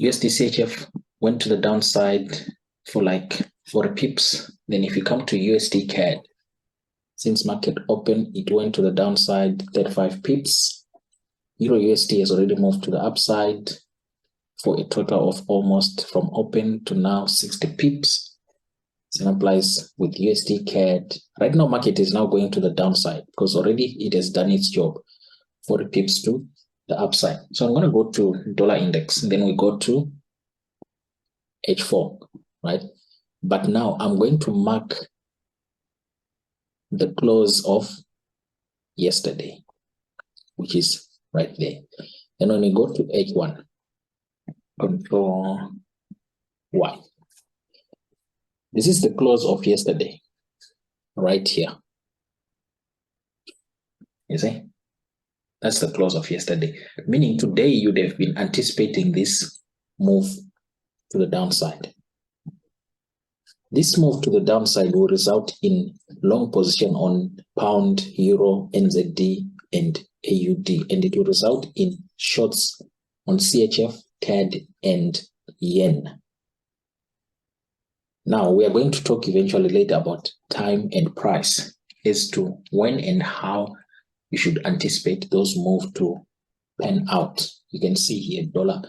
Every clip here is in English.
USD CHF went to the downside for like 40 pips. Then if you come to USD CAD, since market open, it went to the downside 35 pips. Euro USD has already moved to the upside for a total of almost from open to now 60 pips. Same applies with USD CAD. Right now, market is now going to the downside because already it has done its job. 40 pips to the upside. So I'm going to go to dollar index, and then we go to H4, right? But now I'm going to mark the close of yesterday, which is right there. And when we go to H1, Control Y. This is the close of yesterday, right here. You see? That's the close of yesterday. Meaning today you'd have been anticipating this move to the downside. This move to the downside will result in long position on pound, euro, NZD, and AUD, and it will result in shorts on CHF, CAD, and yen. Now, we are going to talk eventually later about time and price as to when and how you should anticipate those moves to pan out. You can see here dollar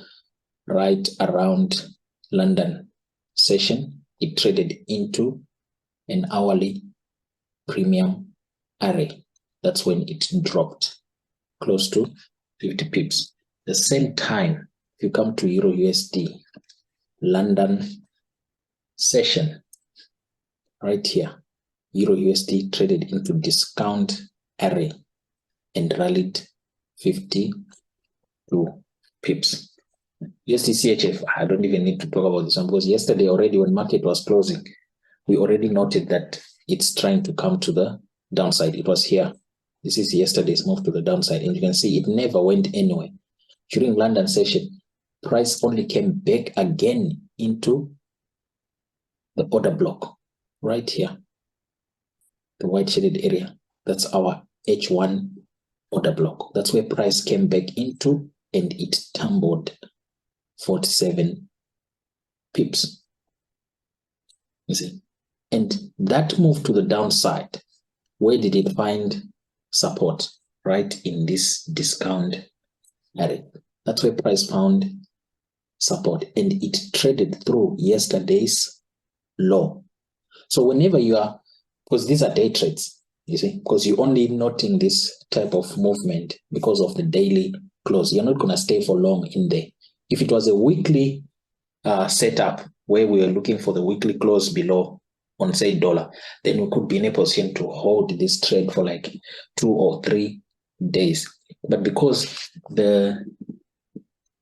right around London session. It traded into an hourly premium array. That's when it dropped close to 50 pips. The same time, if you come to Euro USD, London session, right here, Euro USD traded into discount array and rallied 52 pips. USD CHF, I don't even need to talk about this one because yesterday already when market was closing, we already noted that it's trying to come to the downside. It was here. This is yesterday's move to the downside, and you can see it never went anywhere. During London session, price only came back again into the order block right here, the white shaded area. That's our H1 order block. That's where price came back into, and it tumbled 47 pips. You see, and that move to the downside, where did it find support? Right in this discount area. That's where price found support, and it traded through yesterday's low. So whenever you are, because these are day trades, you see, because you're only noting this type of movement because of the daily close. You're not going to stay for long in there. If it was a weekly setup where we are looking for the weekly close below on, say, dollar, then we could be in a position to hold this trade for like 2 or 3 days. But because the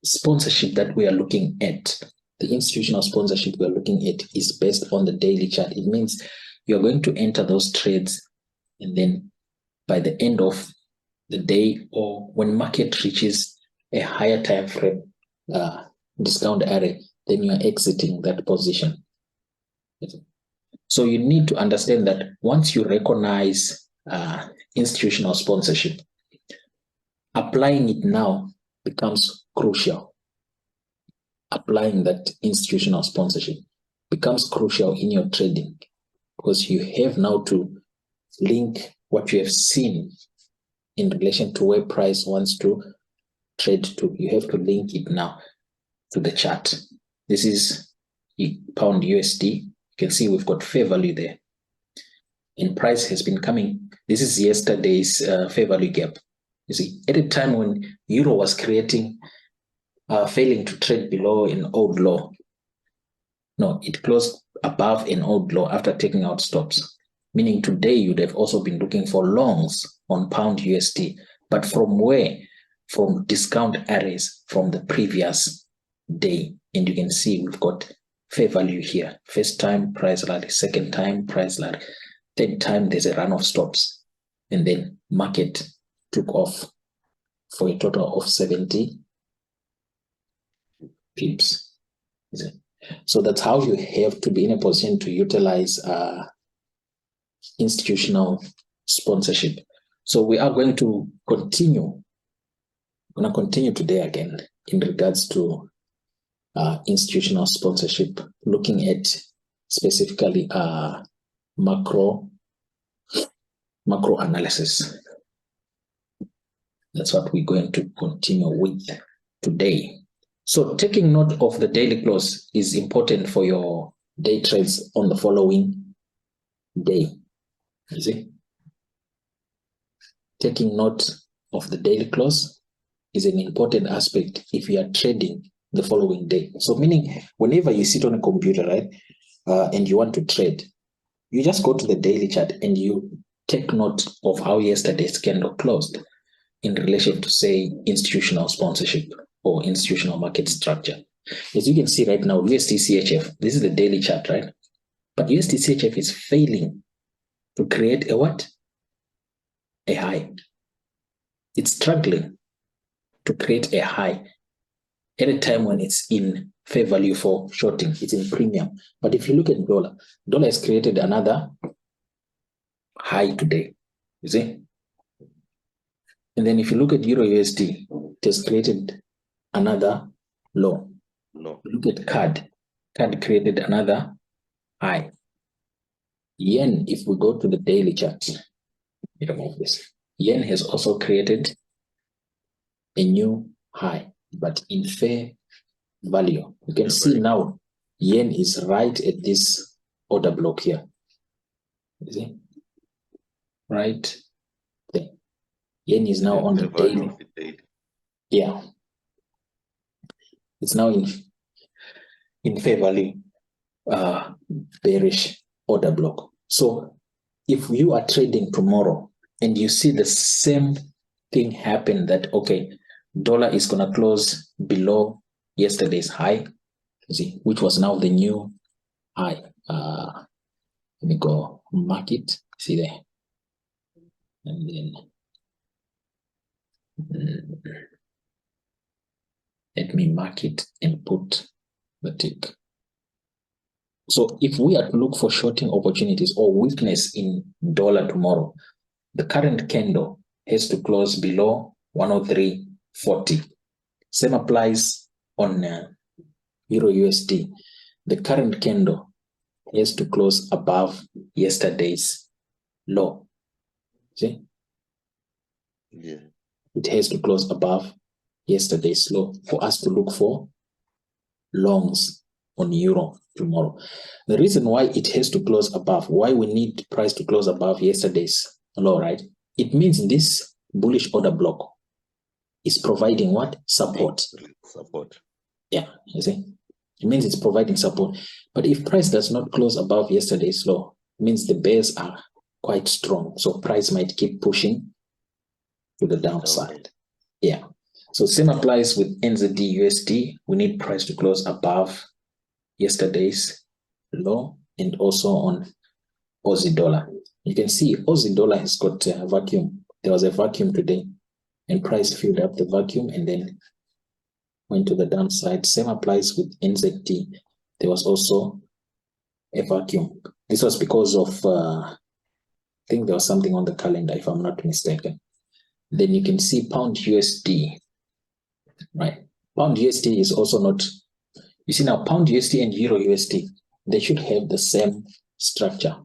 sponsorship that we are looking at, the institutional sponsorship we are looking at is based on the daily chart, it means you're going to enter those trades, and then by the end of the day or when market reaches a higher time frame discount area, then you are exiting that position. So you need to understand that once you recognize institutional sponsorship, applying it now becomes crucial. Applying that institutional sponsorship becomes crucial in your trading, because you have now to link what you have seen in relation to where price wants to trade to. You have to link it now to the chart. This is pound USD. You can see we've got fair value there, and price has been coming. This is yesterday's fair value gap. You see, at a time when euro was creating, failing to trade below an old low. No, it closed above an old low after taking out stops. Meaning today you'd have also been looking for longs on pound USD, but from where? From discount arrays from the previous day. And you can see we've got fair value here. First time price rally, second time price rally, third time there's a run of stops, and then market took off for a total of 70 pips. So that's how you have to be in a position to utilize institutional sponsorship. So we are going to continue I'm going to continue today again in regards to institutional sponsorship, looking at specifically macro analysis. That's what we're going to continue with today. So taking note of the daily close is important for your day trades on the following day. You see? Taking note of the daily close is an important aspect if you are trading the following day. So meaning whenever you sit on a computer, right, and you want to trade, you just go to the daily chart and you take note of how yesterday's candle closed in relation to, say, institutional sponsorship or institutional market structure. As you can see right now, USD-CHF, this is the daily chart, right? But USD-CHF is failing to create a what? A high. It's struggling to create a high at a time when it's in fair value for shorting. It's in premium. But if you look at dollar has created another high today, you see? And then if you look at Euro USD, it has created another low. Look at CAD. CAD created another high. Yen, if we go to the daily chart, remove this. Yen has also created a new high, but in fair value. You can see now, Yen is right at this order block here. You see? Right there. Yen is now on the daily. Yeah. It's now in fair value bearish order block. So if you are trading tomorrow and you see the same thing happen, that okay, dollar is gonna close below yesterday's high, you see, which was now the new high. Let me go market, see there, and then let me mark it and put the tick. So if we are to look for shorting opportunities or weakness in dollar tomorrow, the current candle has to close below 103.40. Same applies on Euro USD. The current candle has to close above yesterday's low. See? Yeah. It has to close above yesterday's low for us to look for longs on euro tomorrow. The reason why it has to close above, why we need price to close above yesterday's low, right? It means this bullish order block is providing what? Support. Support. Yeah, you see? It means it's providing support. But if price does not close above yesterday's low, it means the bears are quite strong. So price might keep pushing to the downside. Yeah. So same applies with NZD USD. We need price to close above yesterday's low, and also on Aussie dollar. You can see Aussie dollar has got a vacuum. There was a vacuum today, and price filled up the vacuum and then went to the downside. Same applies with NZD. There was also a vacuum. This was because of, I think there was something on the calendar, if I'm not mistaken. Then you can see pound USD, right? Pound USD is also not, you see now pound USD and Euro USD, they should have the same structure.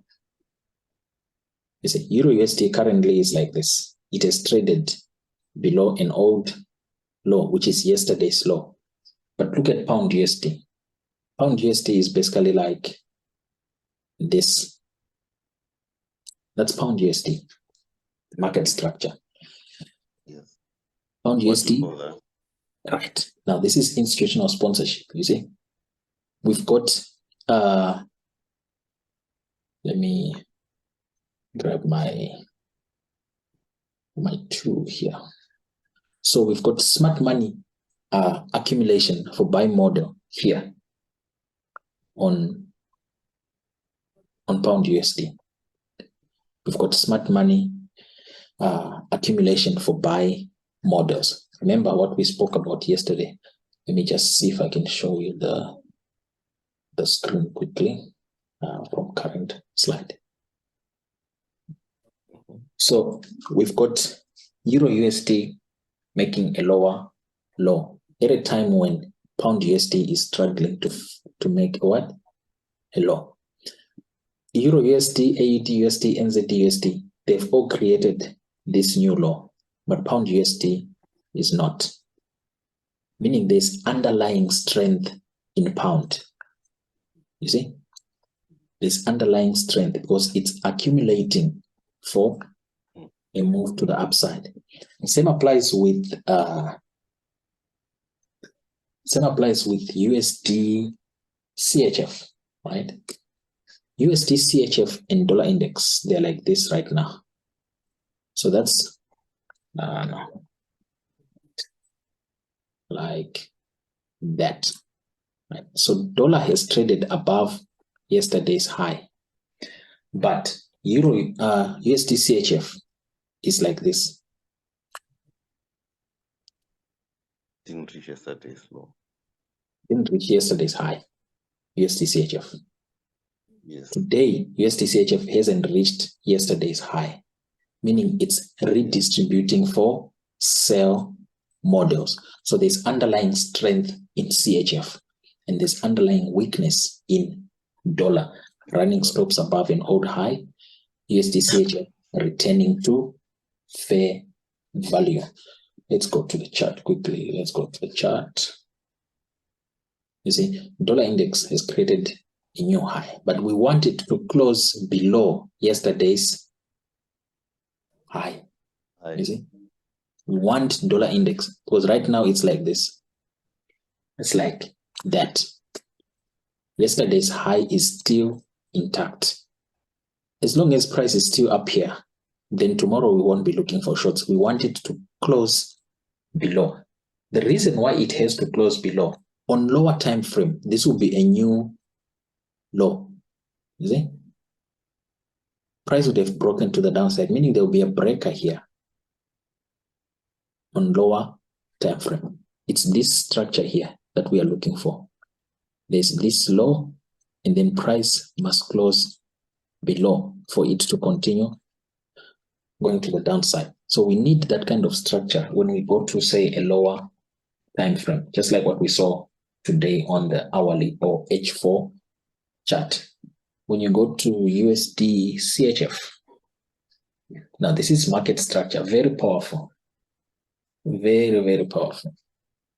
You see, Euro USD currently is like this. It has traded below an old low, which is yesterday's low. But look at pound USD. Pound USD is basically like this. That's pound USD, market structure. Yes. Pound USD. Right. Now this is institutional sponsorship, you see. We've got, let me grab my tool here. So we've got smart money accumulation for buy model here on pound USD. We've got smart money accumulation for buy models. Remember what we spoke about yesterday. Let me just see if I can show you the screen quickly from current slide. So we've got Euro USD making a lower low at a time when pound USD is struggling to make what? A low. Euro USD, AUD USD, NZD USD, they've all created this new low, but pound USD is not. Meaning there's underlying strength in pound. You see? There's underlying strength because it's accumulating for a move to the upside. The same applies with USD CHF, right? USD CHF and dollar index, they're like this right now. So that's like that. Right? So dollar has traded above yesterday's high, but USD CHF is like this. Didn't reach yesterday's low. Didn't reach yesterday's high, USD CHF. Yes. Today, USD CHF hasn't reached yesterday's high, meaning it's redistributing for sell models. So there's underlying strength in CHF and there's underlying weakness in dollar, running stops above an old high, USD CHF returning to fair value. Let's go to the chart quickly. Let's go to the chart. You see, dollar index has created a new high, but we want it to close below yesterday's high. You see, we want dollar index because right now it's like this. It's like that. Yesterday's high is still intact. As long as price is still up here, then tomorrow we won't be looking for shorts. We want it to close below. The reason why it has to close below, on lower time frame, this will be a new low. You see? Price would have broken to the downside, meaning there will be a breaker here on lower time frame. It's this structure here that we are looking for. There's this low, and then price must close below for it to continue going to the downside. So we need that kind of structure when we go to, say, a lower time frame, just like what we saw today on the hourly or H4 chart. When you go to USD CHF, now this is market structure, very powerful, very, very powerful.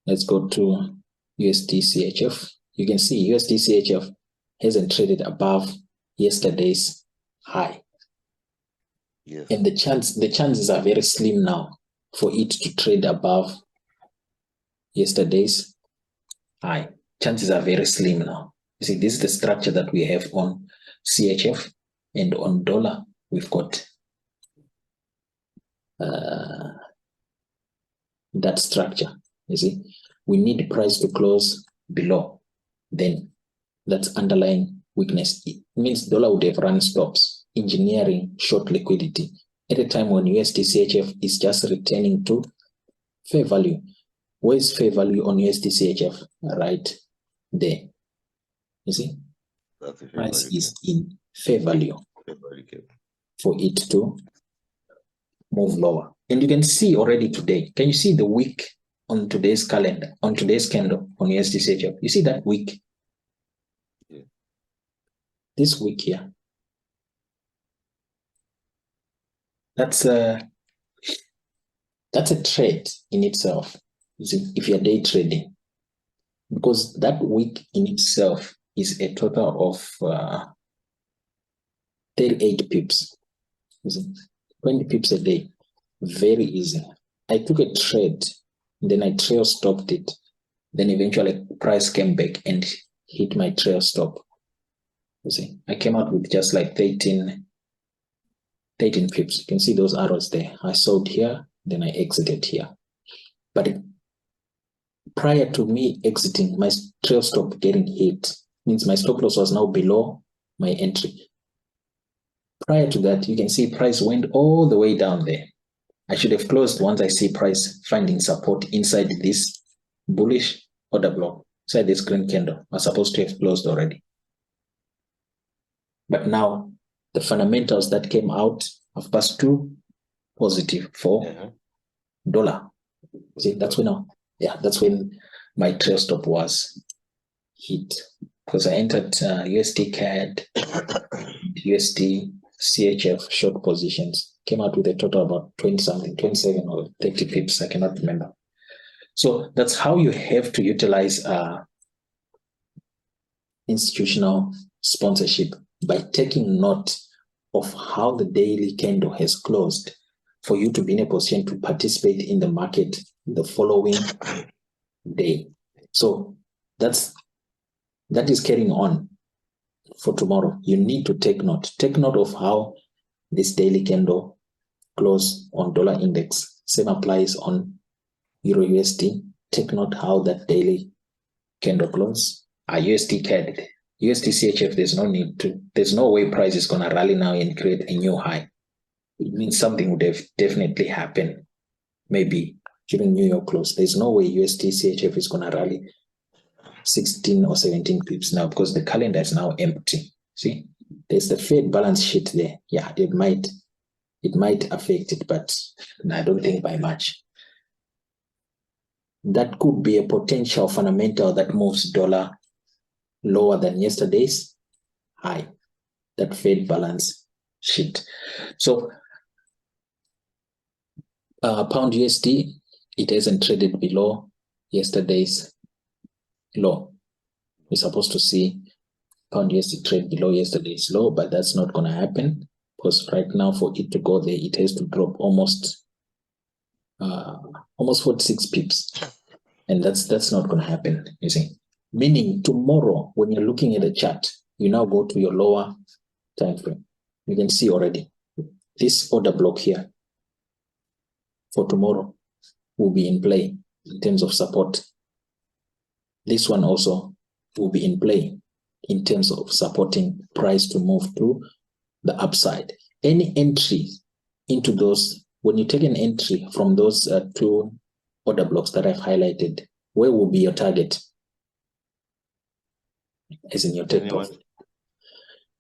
Let's go to USD CHF. You can see USD CHF hasn't traded above yesterday's high. Yes. And the chances are very slim now for it to trade above yesterday's high. Chances are very slim now. You see, this is the structure that we have on CHF, and on dollar, we've got that structure. You see, we need price to close below. Then that's underlying weakness. It means dollar would have run stops, engineering short liquidity at a time when USD CHF is just returning to fair value. Where is fair value on USD CHF? Right there. You see, That's a fair price value is in fair value cap. for it to move lower. And you can see already today, can you see the wick on today's calendar, on today's candle on USD CHF? You see that wick? Yeah. This wick here. That's a trade in itself. You see, if you're day trading, because that wick in itself is a total of 38 pips. You see, 20 pips a day. Very easy. I took a trade, then I trail stopped it. Then eventually price came back and hit my trail stop. You see, I came out with just like 13 pips. You can see those arrows there. I sold here, then I exited here. But prior to me exiting, my trail stop getting hit means my stop loss was now below my entry. Prior to that, you can see price went all the way down there. I should have closed once I see price finding support inside this bullish order block, inside this green candle. I was supposed to have closed already. But now the fundamentals that came out have passed to positive for dollar. See, that's when that's when my trail stop was hit, because I entered USD CAD, USD CHF short positions, came out with a total about 20 something, 27 or 30 pips, I cannot remember. So that's how you have to utilize institutional sponsorship, by taking note of how the daily candle has closed for you to be in a position to participate in the market the following day. So that is carrying on for tomorrow. You need to take note. Take note of how this daily candle close on dollar index. Same applies on Euro USD. Take note how that daily candle close. USD CAD, USD CHF, there's no way price is going to rally now and create a new high. It means something would have definitely happened, maybe during New York close. There's no way USD CHF is going to rally 16 or 17 pips now, because the calendar is now empty. See, there's the Fed balance sheet there. Yeah, it might affect it, but I don't think by much. That could be a potential fundamental that moves dollar lower than yesterday's high, that Fed balance sheet. So pound USD, it hasn't traded below yesterday's low. We're supposed to see pound USD trade below yesterday's low, but that's not going to happen, because right now for it to go there, it has to drop almost 46 pips, and that's not going to happen, you see. Meaning tomorrow, when you're looking at the chart, you now go to your lower time frame. You can see already this order block here for tomorrow will be in play in terms of support. This one also will be in play in terms of supporting price to move to the upside. Any entry into those, when you take an entry from those two order blocks that I've highlighted, where will be your target? As in your take profit.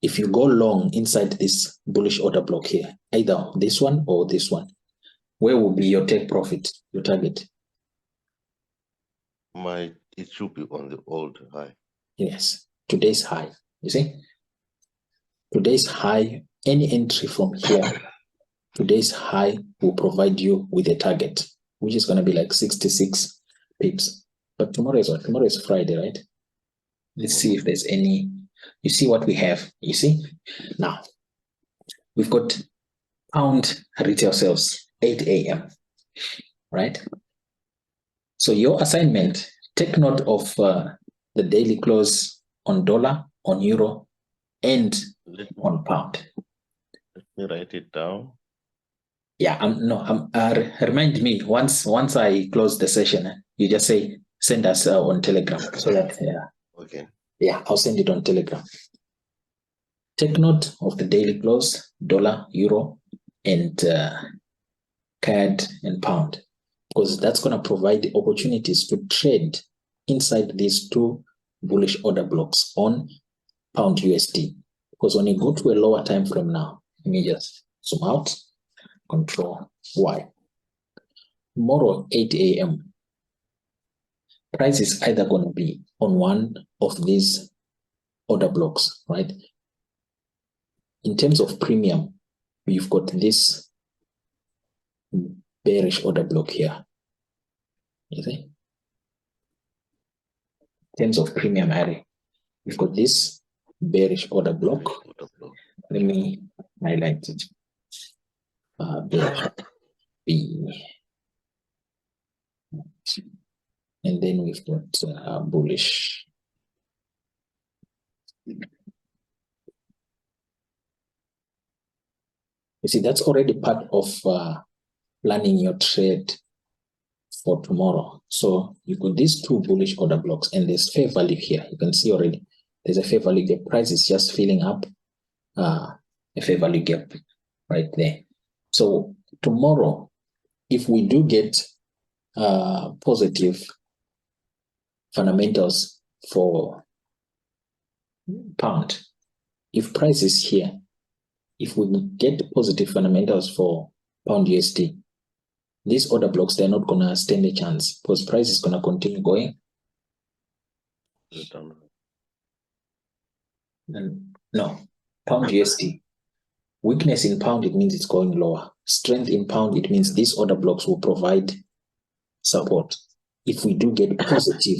If you go long inside this bullish order block here, either this one or this one, where will be your take profit, your target? It should be on the old high. Yes, today's high. You see, today's high, any entry from here, today's high will provide you with a target, which is going to be like 66 pips. But tomorrow is what? Tomorrow is Friday, right? Let's see if there's any. You see what we have? You see? Now, we've got pound retail sales, 8 a.m., right? So your assignment, take note of the daily close on dollar, on euro, and on pound. Let me write it down. Yeah, remind me once I close the session, you just say send us on Telegram, so that okay. Yeah, I'll send it on Telegram. Take note of the daily close, dollar, euro, and CAD and pound, because that's going to provide the opportunities to trade inside these two bullish order blocks on pound USD. Because when you go to a lower time frame now, let me just zoom out, Control Y. Tomorrow, 8 a.m., price is either going to be on one of these order blocks, right? In terms of premium, you've got this bearish order block here. You see? In terms of premium area, we've got this bearish order block. Let me highlight it. Bearish B. And then we've got bullish. You see, that's already part of planning your trade for tomorrow. So you got these two bullish order blocks, and there's fair value here. You can see already there's a fair value gap. Price is just filling up a fair value gap right there. So tomorrow, if we do get positive fundamentals for pound, if price is here, if we get positive fundamentals for pound USD, these order blocks, they're not going to stand a chance because price is going to continue going. And no, pound USD. Weakness in pound, it means it's going lower. Strength in pound, it means these order blocks will provide support if we do get positive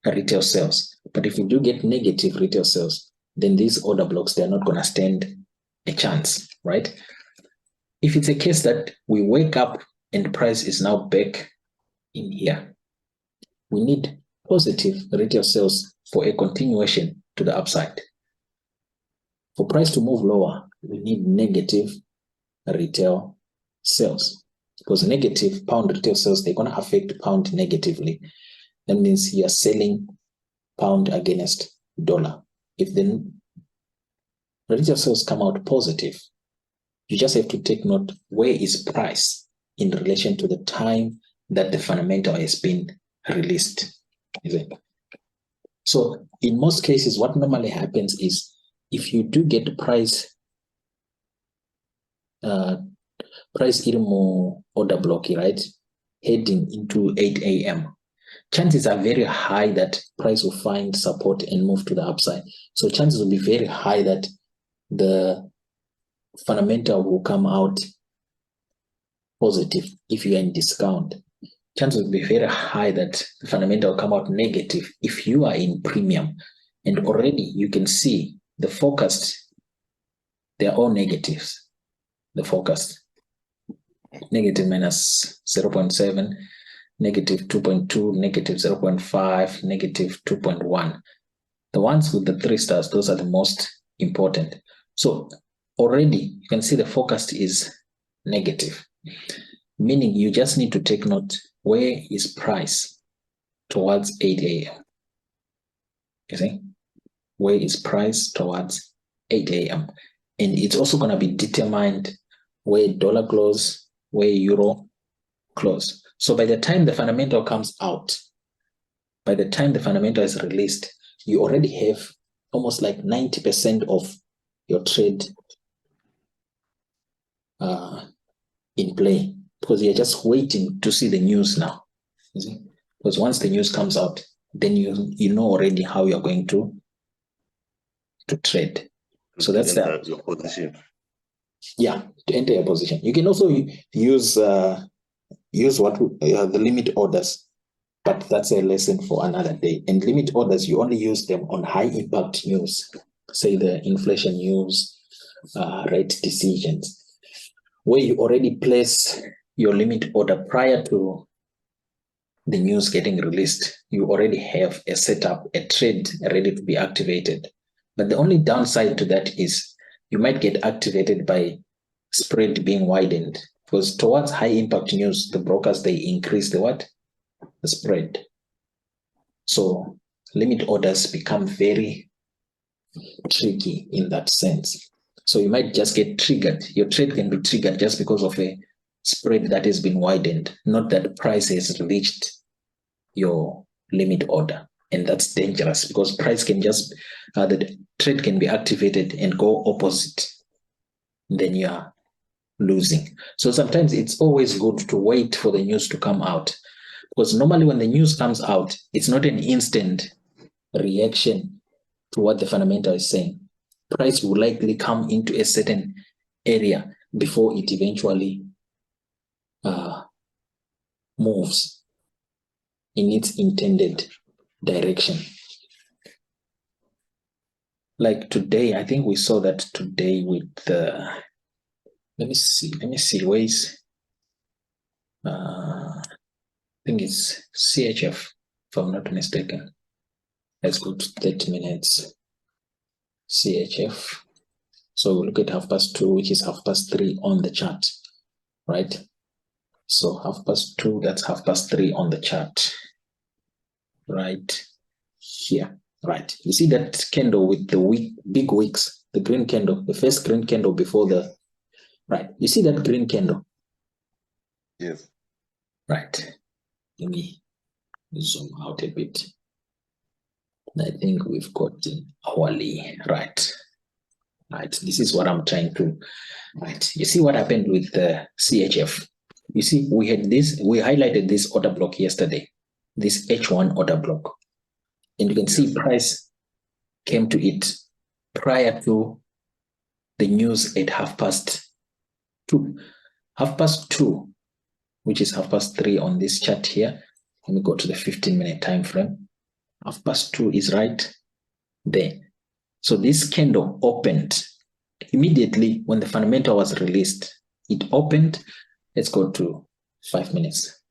retail sales. But if we do get negative retail sales, then these order blocks, they're not going to stand a chance, right? If it's a case that we wake up and the price is now back in here, we need positive retail sales for a continuation to the upside. For price to move lower, we need negative retail sales, because negative pound retail sales, they're going to affect pound negatively. That means you are selling pound against dollar. If the retail sales come out positive, you just have to take note, where is price in relation to the time that the fundamental has been released? Is it? So in most cases, what normally happens is if you do get price more order block, right, heading into 8 a.m., chances are very high that price will find support and move to the upside. So chances will be very high that the fundamental will come out positive if you are in discount. Chances will be very high that the fundamental will come out negative if you are in premium. And already you can see the forecast, they're all negatives. The forecast, negative minus 0.7, negative 2.2, negative 0.5, negative 2.1. The ones with the 3 stars, those are the most important. So already you can see the forecast is negative, meaning you just need to take note, where is price towards 8 a.m.? You see? Where is price towards 8 a.m.? And it's also going to be determined where dollar close, where euro close. So by the time the fundamental comes out, by the time the fundamental is released, you already have almost like 90% of your trade in play, because you're just waiting to see the news now. You see? Because once the news comes out, then you know already how you're going to trade. So that's your position. Yeah, to enter your position. You can also use the limit orders, but that's a lesson for another day. And limit orders, you only use them on high impact news, say the inflation news, rate decisions, where you already place your limit order prior to the news getting released. You already have a setup, a trade ready to be activated. But the only downside to that is you might get activated by spread being widened, because towards high impact news, the brokers, they increase the what? The spread. So limit orders become very tricky in that sense. So you might just get triggered. Your trade can be triggered just because of a spread that has been widened, not that price has reached your limit order. And that's dangerous, because price can just, the trade can be activated and go opposite. Then you are losing. So sometimes it's always good to wait for the news to come out, because normally when the news comes out, it's not an instant reaction to what the fundamental is saying. Price will likely come into a certain area before it eventually moves in its intended direction. Like today, I think we saw that today with the, let me see, where is, I think it's CHF, if I'm not mistaken. Let's go to 30 minutes, CHF. So we look at 2:30, which is 3:30 on the chart, right? So 2:30, that's 3:30 on the chart, right here, right? You see that candle with the big wicks, the green candle, the first green candle before the, right? You see that green candle? Yes. Right. Let me zoom out a bit. I think we've got the hourly, right? Right. This is what I'm trying to, right? You see what happened with the CHF? You see, we highlighted this order block yesterday, this H1 order block. And you can see price came to it prior to the news at 2:30. 2:30, which is 3:30 on this chart here. Let me go to the 15-minute time frame. 2:30 is right there. So this candle opened immediately when the fundamental was released. It opened. Let's go to 5 minutes.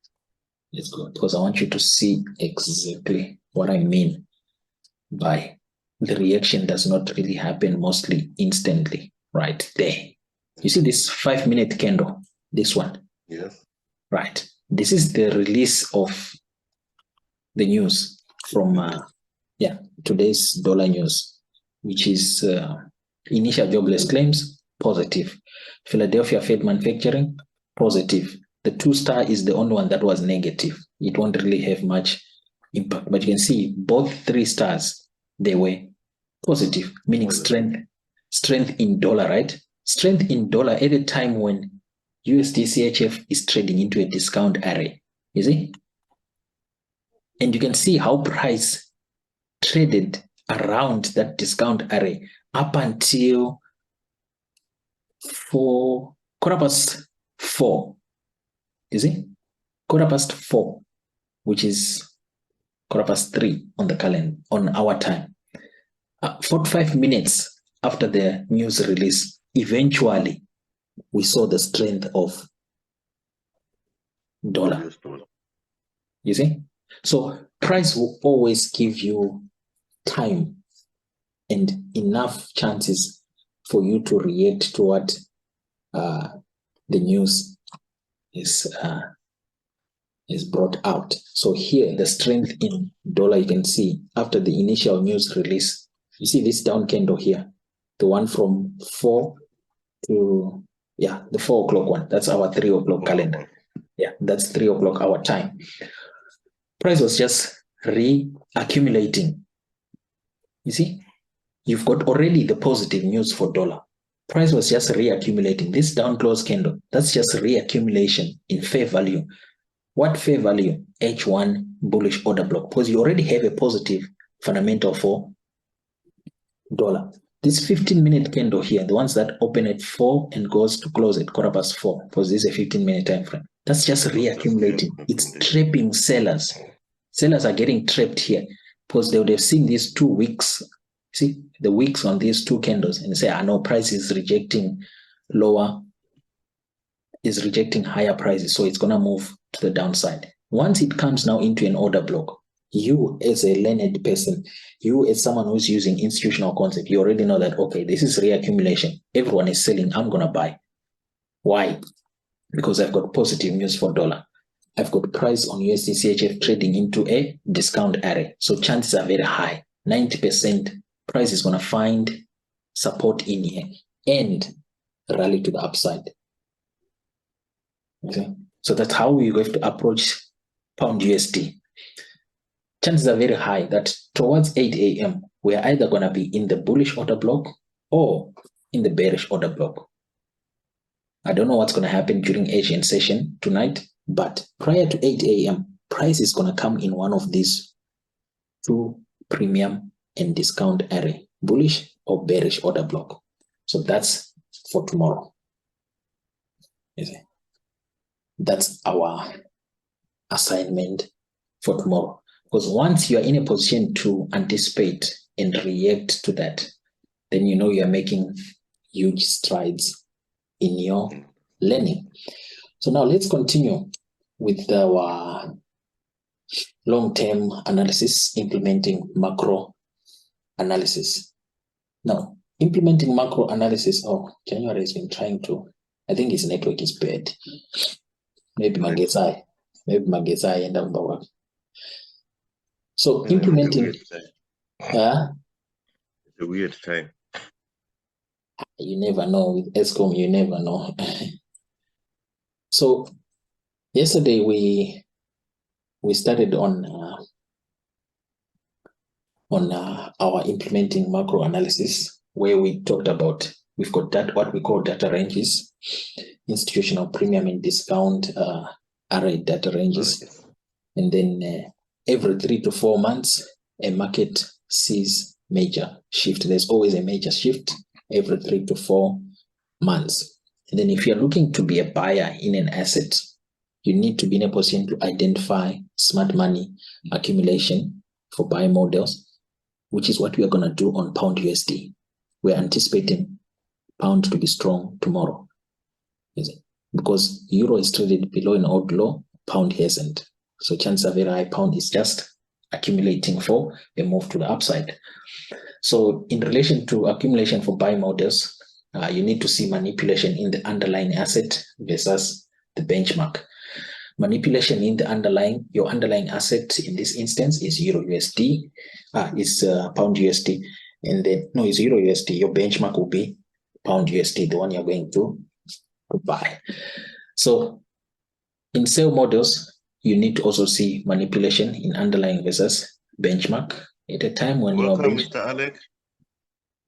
Let's go, because I want you to see exactly what I mean by the reaction does not really happen mostly instantly right there. You see this 5-minute candle, this one? Yes. Right. This is the release of the news from today's dollar news, which is initial jobless claims, positive. Philadelphia Fed manufacturing, positive. The 2-star is the only one that was negative. It won't really have much impact, but you can see both 3 stars, they were positive, meaning strength in dollar, right? Strength in dollar at a time when USD CHF is trading into a discount array, you see? And you can see how price traded around that discount array up until 4:15. You see? 4:15, which is 3:15 on the calendar, on our time. 45 minutes after the news release, eventually we saw the strength of dollar. You see? So price will always give you time and enough chances for you to react to what the news is brought out. So here, the strength in dollar, you can see after the initial news release, you see this down candle here, the one from 4 to, the 4 o'clock one. That's our 3 o'clock calendar. Yeah, that's 3 o'clock our time. Price was just reaccumulating. You see, you've got already the positive news for dollar. Price was just reaccumulating. This down close candle, that's just reaccumulation in fair value. What fair value? H1 bullish order block, because you already have a positive fundamental for dollar. This 15-minute candle here, the ones that open at 4 and goes to close at 4:15, because this is a 15-minute time frame. That's just reaccumulating. It's trapping sellers. Sellers are getting trapped here because they would have seen these 2 weeks. See the wicks on these 2 candles and say, I know price is rejecting lower, is rejecting higher prices, so it's going to move to the downside. Once it comes now into an order block, you as a learned person, you as someone who's using institutional concept, you already know that, okay, this is reaccumulation. Everyone is selling, I'm going to buy. Why? Because I've got positive news for dollar. I've got price on USD CHF trading into a discount array. So chances are very high. 90% price is going to find support in here and rally to the upside. Okay. So that's how we're going to approach pound USD. Chances are very high that towards 8 a.m., we are either going to be in the bullish order block or in the bearish order block. I don't know what's going to happen during Asian session tonight, but prior to 8 a.m., price is going to come in one of these 2 premium and discount array, bullish or bearish order block. So that's for tomorrow. That's our assignment for tomorrow. Because once you are in a position to anticipate and react to that, then you know you're making huge strides in your learning. So now let's continue with our long-term analysis, implementing macro analysis. Now, implementing macro analysis, January has been trying to, I think his network is bad. Maybe Magesai end up work. So implementing, it's a weird time. You never know with ESCOM, you never know. So yesterday we started on our implementing macro analysis, where we talked about we've got that what we call data ranges, institutional premium and discount array data ranges. And then every 3 to 4 months, a market sees major shift. There's always a major shift every 3 to 4 months. And then if you're looking to be a buyer in an asset, you need to be in a position to identify smart money accumulation for buy models, which is what we are going to do on pound USD. We're anticipating pound to be strong tomorrow, because euro is traded below an old low, pound hasn't. So chances are very high pound is just accumulating for a move to the upside. So in relation to accumulation for buy models, you need to see manipulation in the underlying asset versus the benchmark. Manipulation in the your underlying asset in this instance is euro USD, is pound USD, and then no, it's euro USD. Your benchmark will be pound USD, the one you're going to buy. So in sell models, you need to also see manipulation in underlying versus benchmark at a time when you are. Welcome, Mr. Alex.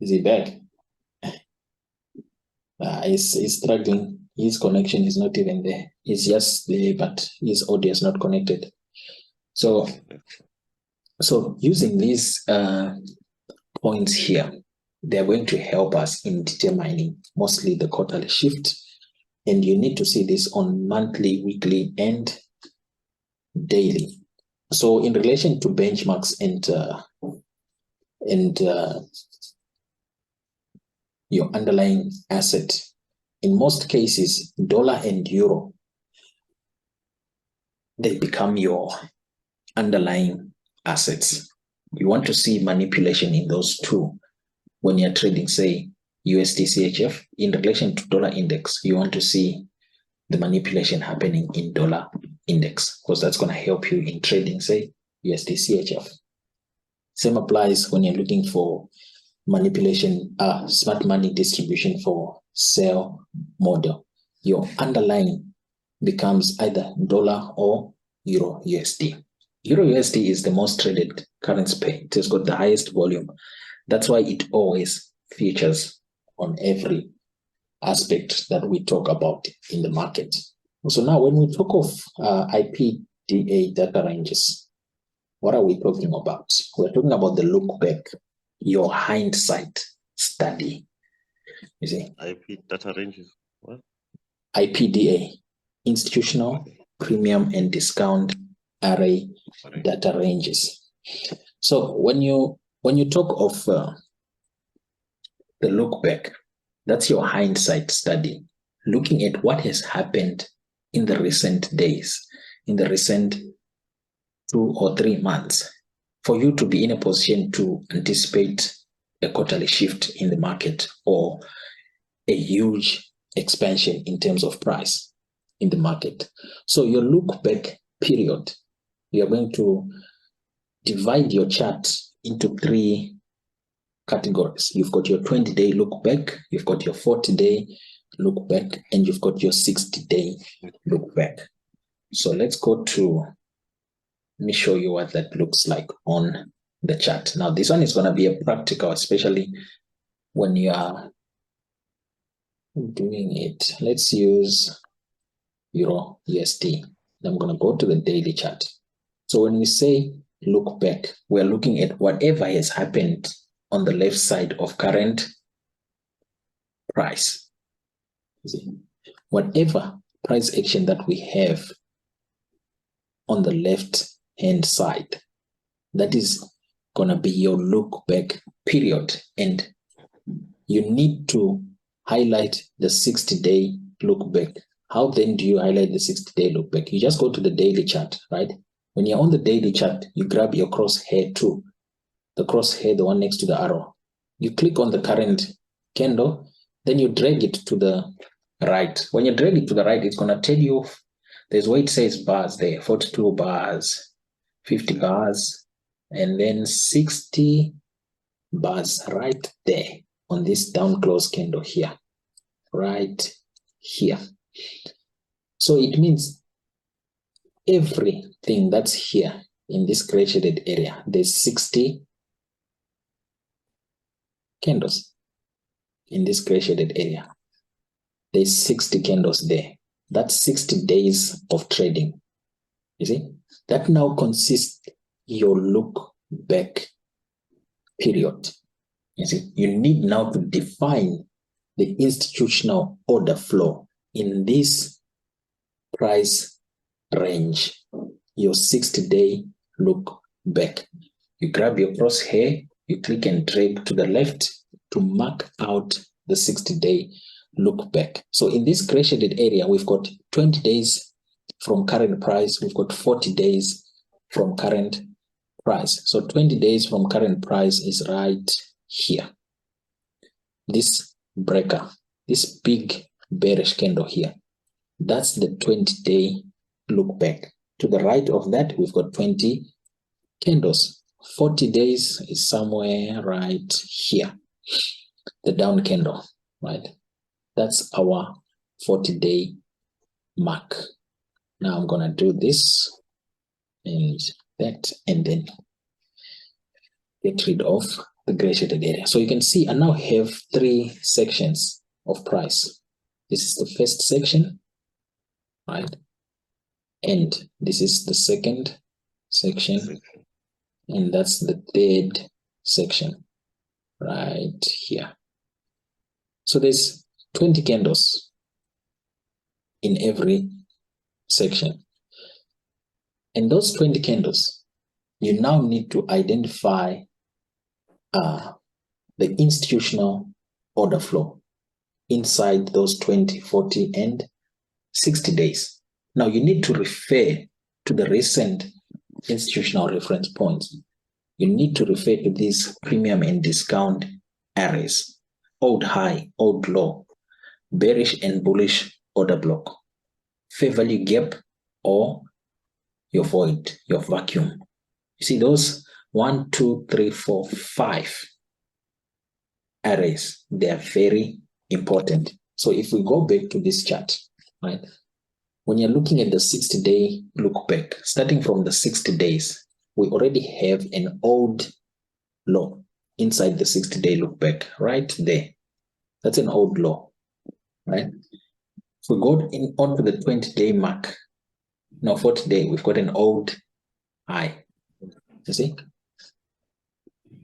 Is he back? He's struggling. His connection is not even there. It's just there, but his audio is not connected. So using these points here, they're going to help us in determining mostly the quarterly shift. And you need to see this on monthly, weekly, and daily. So in relation to benchmarks and your underlying asset, in most cases, dollar and euro, they become your underlying assets. You want to see manipulation in those two when you're trading, say, USD CHF in relation to dollar index. You want to see the manipulation happening in dollar index, because that's going to help you in trading, say, USD CHF. Same applies when you're looking for manipulation, smart money distribution for sell model. Your underlying becomes either dollar or euro USD. Euro USD is the most traded currency pair. It has got the highest volume. That's why it always features on every aspect that we talk about in the market. So now when we talk of IPDA data ranges, what are we talking about? We're talking about the look back, your hindsight study. You see? IP data ranges. What? IPDA, institutional premium and discount array data ranges. So when you talk of the look back, that's your hindsight study, looking at what has happened in the recent days, in the recent 2 or 3 months, for you to be in a position to anticipate a quarterly shift in the market or a huge expansion in terms of price in the market. So your look back period, you're going to divide your chart into 3 categories. You've got your 20-day look back, you've got your 40-day look back, and you've got your 60-day look back. So let's go to, let me show you what that looks like on the chart. Now, this one is going to be a practical, especially when you are doing it. Let's use Euro USD. I'm going to go to the daily chart. So when we say look back, we're looking at whatever has happened on the left side of current price. See, whatever price action that we have on the left hand side, that is going to be your look back period. And you need to highlight the 60-day look back. How then do you highlight the 60-day look back? You just go to the daily chart, right? When you're on the daily chart, you grab your crosshair too. The crosshair, the one next to the arrow. You click on the current candle, then you drag it to the right. When you drag it to the right, it's going to tell you, there's where it says bars there, 42 bars, 50 bars, and then 60 bars right there on this down close candle here, right here. So it means everything that's here in this gray shaded area, there's 60 candles. in this gray shaded area. There's 60 candles there. That's 60 days of trading. You see, that now consists your look back period. You see, you need now to define the institutional order flow in this price range, your 60-day look back. You grab your crosshair, you click and drag to the left to mark out the 60-day look back. So in this gray shaded area, we've got 20 days from current price. We've got 40 days from current price. So 20 days from current price is right here. This breaker, this big bearish candle here, that's the 20-day look back. To the right of that, we've got 20 candles. 40 days is somewhere right here. The down candle, right? That's our 40-day mark. Now I'm going to do this and that, and then get rid of the gray shaded area. So you can see I now have 3 sections of price. This is the first section, right? And this is the second section. And that's the third section right here. So there's 20 candles in every section. And those 20 candles, you now need to identify the institutional order flow inside those 20, 40, and 60 days. Now you need to refer to the recent institutional reference points. You need to refer to these premium and discount areas: old high, old low, bearish and bullish order block, fair value gap, or your void, your vacuum. You see those 1, 2, 3, 4, 5 arrays, they are very important. So if we go back to this chart, right, when you're looking at the 60-day look back, starting from the 60 days, we already have an old low inside the 60-day look back right there. That's an old low, right? If we go on to the 20-day mark, no, 40-day, we've got an old high. You see?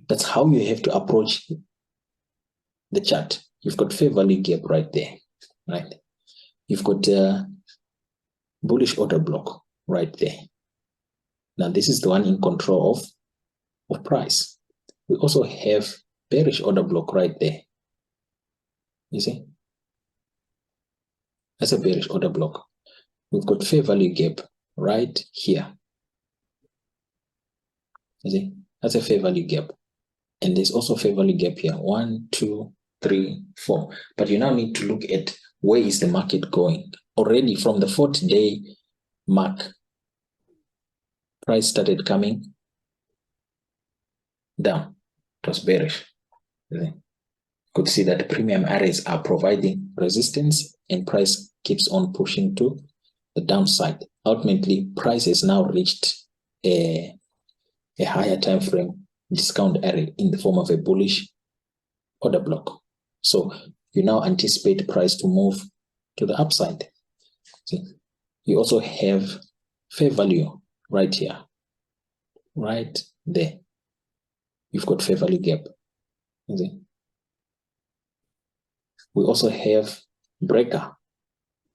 That's how you have to approach the chart. You've got fair value gap right there, right? You've got a bullish order block right there. Now, this is the one in control of price. We also have bearish order block right there. You see? That's a bearish order block. We've got fair value gap right here. You see? That's a fair value gap. And there's also fair value gap here. 1, 2, 3, 4. But you now need to look at where is the market going. Already from the 40-day mark, price started coming down. It was bearish. You could see that premium areas are providing resistance and price keeps on pushing to the downside. Ultimately, price has now reached a higher time frame discount area in the form of a bullish order block. So you now anticipate price to move to the upside. See, you also have fair value right here, right there. You've got fair value gap. You see? We also have breaker.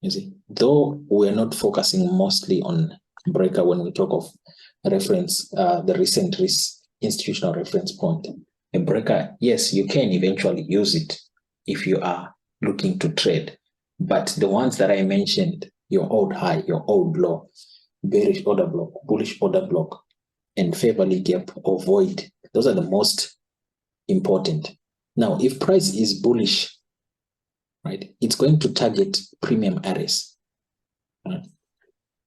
You see, though we're not focusing mostly on breaker when we talk of reference, the recent institutional reference point. A breaker, yes, you can eventually use it if you are looking to trade. But the ones that I mentioned, your old high, your old low, bearish order block, bullish order block, and fair value gap or void, those are the most important. Now, if price is bullish, right, it's going to target premium areas. Right?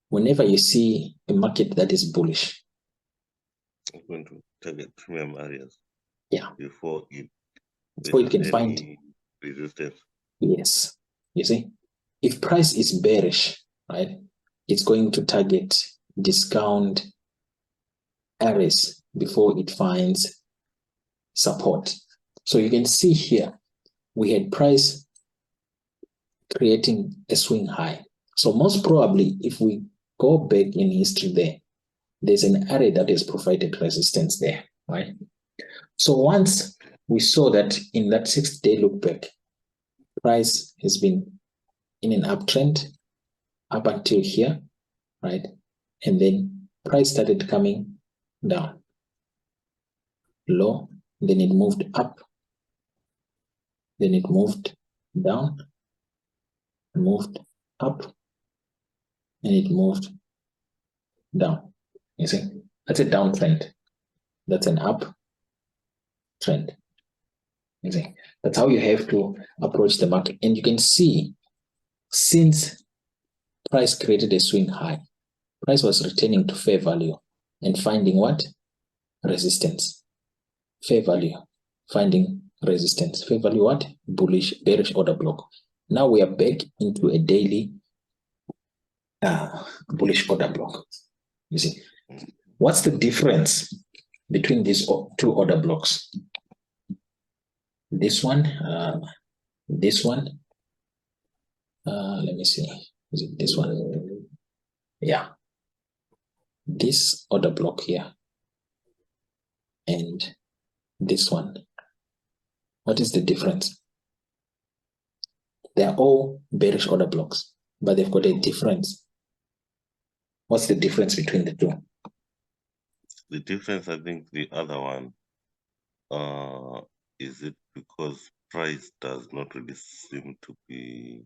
Whenever you see a market that is bullish, it's going to target premium areas. Yeah. Before it can find resistance. Yes. You see, if price is bearish, right, it's going to target discount areas before it finds support. So you can see here, we had price creating a swing high. So most probably, if we go back in history there's an area that has provided resistance there, right? So once we saw that in that 60-day look back, price has been in an uptrend up until here, right? And then price started coming down, low, then it moved up, then it moved down, moved up, and it moved down. You see, that's a downtrend. That's an up trend. You see, that's how you have to approach the market. And you can see, since price created a swing high, price was returning to fair value and finding what? Resistance. Fair value, finding resistance. Fair value what? Bullish, bearish order block. Now we are back into a daily bullish order block. You see, what's the difference between these two order blocks? This one, this one. Let me see. Is it this one? Yeah. This order block here and this one. What is the difference? They are all bearish order blocks, but they've got a difference. What's the difference between the two? The difference, I think, the other one, is it because price does not really seem to be,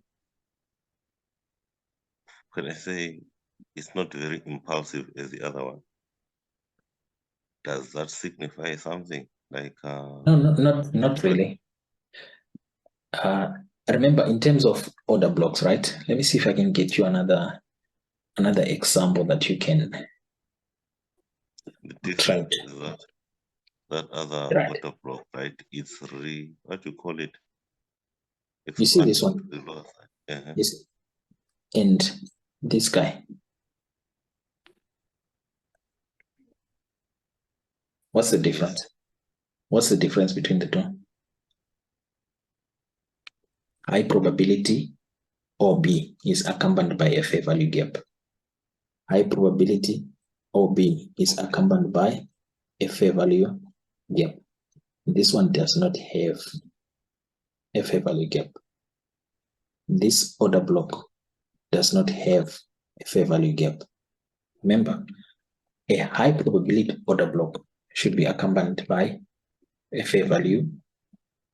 can I say, it's not very impulsive as the other one. Does that signify something? Like No, not really. Remember, in terms of order blocks, right? Let me see if I can get you another example that you can. The difference is that other order block, right? It's what you call it? It's you see this one? the lower side. Yes. And this guy. What's the difference? Yes. What's the difference between the two? High probability OB is accompanied by a fair value gap. High probability OB is accompanied by a fair value gap. This one does not have a fair value gap. This order block does not have a fair value gap. Remember, a high probability order block should be accompanied by a fair value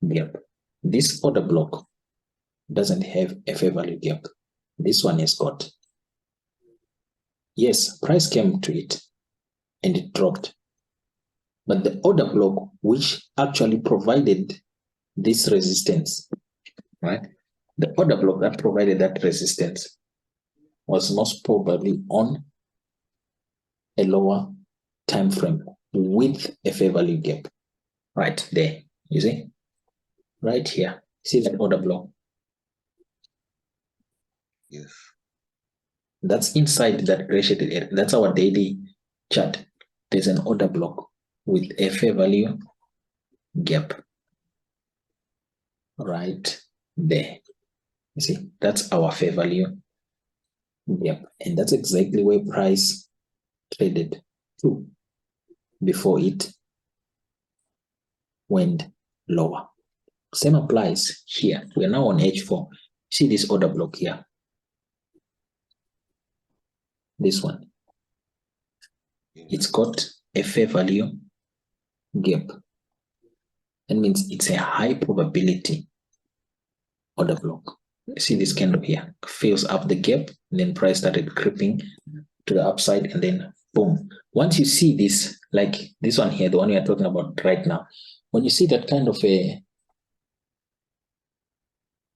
gap. This order block doesn't have a fair value gap. This one has got. Yes, price came to it and it dropped. But the order block, which actually provided this resistance, right? The order block that provided that resistance was most probably on a lower time frame with a fair value gap. Right there, you see? Right here. See that order block? Yes. That's inside that gray shaded area. That's our daily chart. There's an order block with a fair value gap right there. You see, that's our fair value gap. And that's exactly where price traded to before it went lower. Same applies here. We are now on H4. See this order block here. This one. It's got a fair value gap. That means it's a high probability order block. See this candle here, fills up the gap, and then price started creeping to the upside, and then boom. Once you see this, like this one here, the one we are talking about right now, when you see that kind of a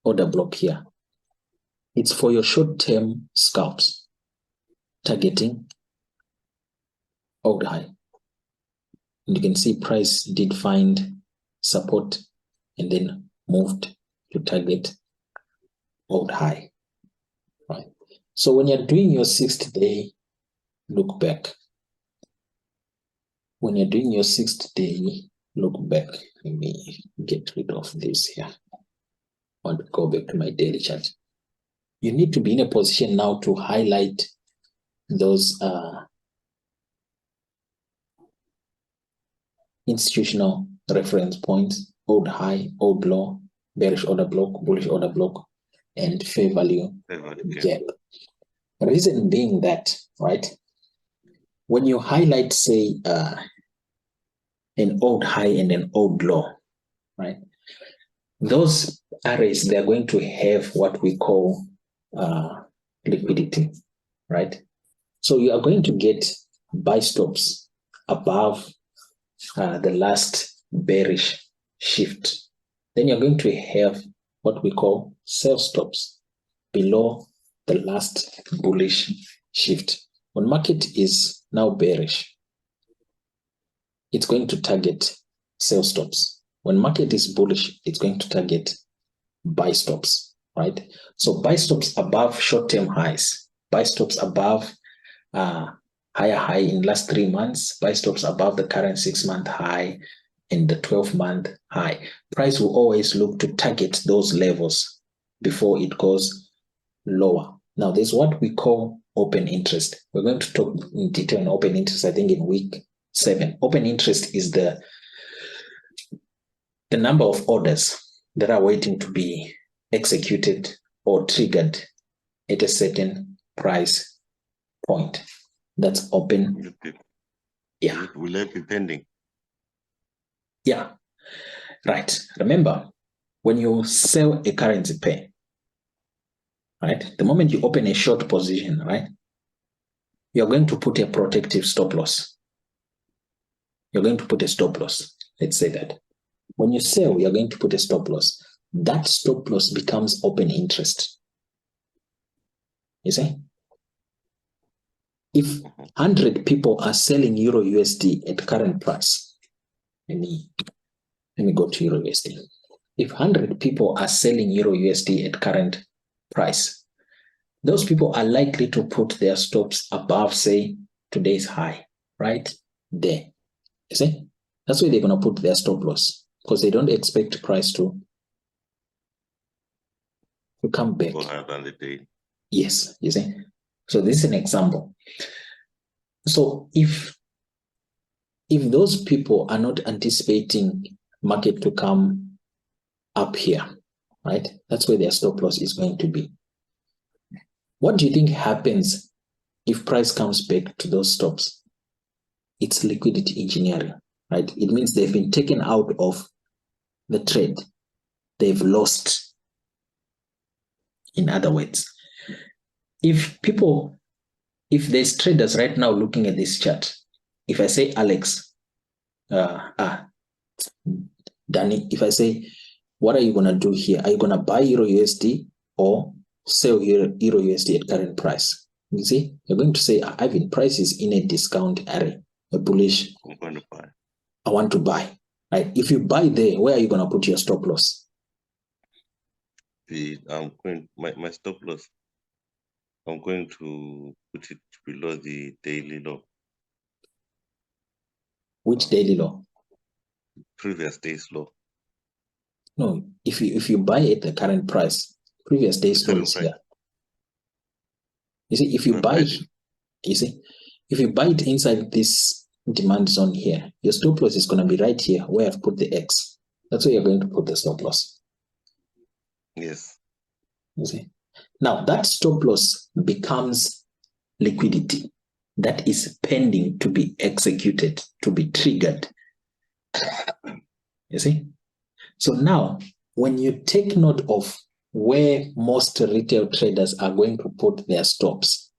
order block here, it's for your short-term scalps, targeting order high. And you can see price did find support and then moved to target old high, right? So when you're doing your 60-day look back, let me get rid of this here. want to go back to my daily chart. You need to be in a position now to highlight those institutional reference points, old high, old low, bearish order block, bullish order block, and fair value gap. Reason being that, right, when you highlight, say, an old high and an old low, right, those arrays, they're going to have what we call liquidity, right? So you are going to get buy stops above the last bearish shift. Then you're going to have what we call sell stops below the last bullish shift. When market is now bearish, it's going to target sell stops. When market is bullish, it's going to target buy stops, right? So buy stops above short-term highs, buy stops above higher high in last 3 months, buy stops above the current 6-month high and the 12-month high. Price will always look to target those levels before it goes lower. Now, there's what we call open interest. We're going to talk in detail on open interest, I think, in week 7. Open interest is the number of orders that are waiting to be executed or triggered at a certain price point. That's open. Yeah. Will that be pending? Yeah. Right. Remember, when you sell a currency pair, right, the moment you open a short position, right, you're going to put a protective stop loss. You're going to put a stop loss. Let's say that. When you sell, you're going to put a stop loss. That stop loss becomes open interest. You see? If 100 people are selling Euro USD at current price, let me go to Euro USD. If 100 people are selling Euro USD at current price, those people are likely to put their stops above, say, today's high, right there. You see? That's where they're going to put their stop loss, because they don't expect price to come back. Yes, you see? So this is an example. So if those people are not anticipating market to come up here, right, that's where their stop loss is going to be. What do you think happens if price comes back to those stops? It's liquidity engineering, right? It means they've been taken out of the trade. They've lost. In other words, if there's traders right now looking at this chart, if I say, Alex, Danny, if I say, what are you going to do here? Are you going to buy Euro USD or sell Euro USD at current price? You see, you're going to say, Ivan, price is in a discount area, a bullish. I'm going to buy. I want to buy. Right? If you buy there, where are you going to put your stop loss? My stop loss, I'm going to put it below the daily low. Which daily low? Previous day's low. No, if you buy at the current price, previous day's low is here. You see, if you buy it inside this demand zone here, your stop loss is going to be right here where I've put the X. That's where you're going to put the stop loss. Yes. You see? Now that stop loss becomes liquidity that is pending to be executed, to be triggered. You see? So now, when you take note of where most retail traders are going to put their stops,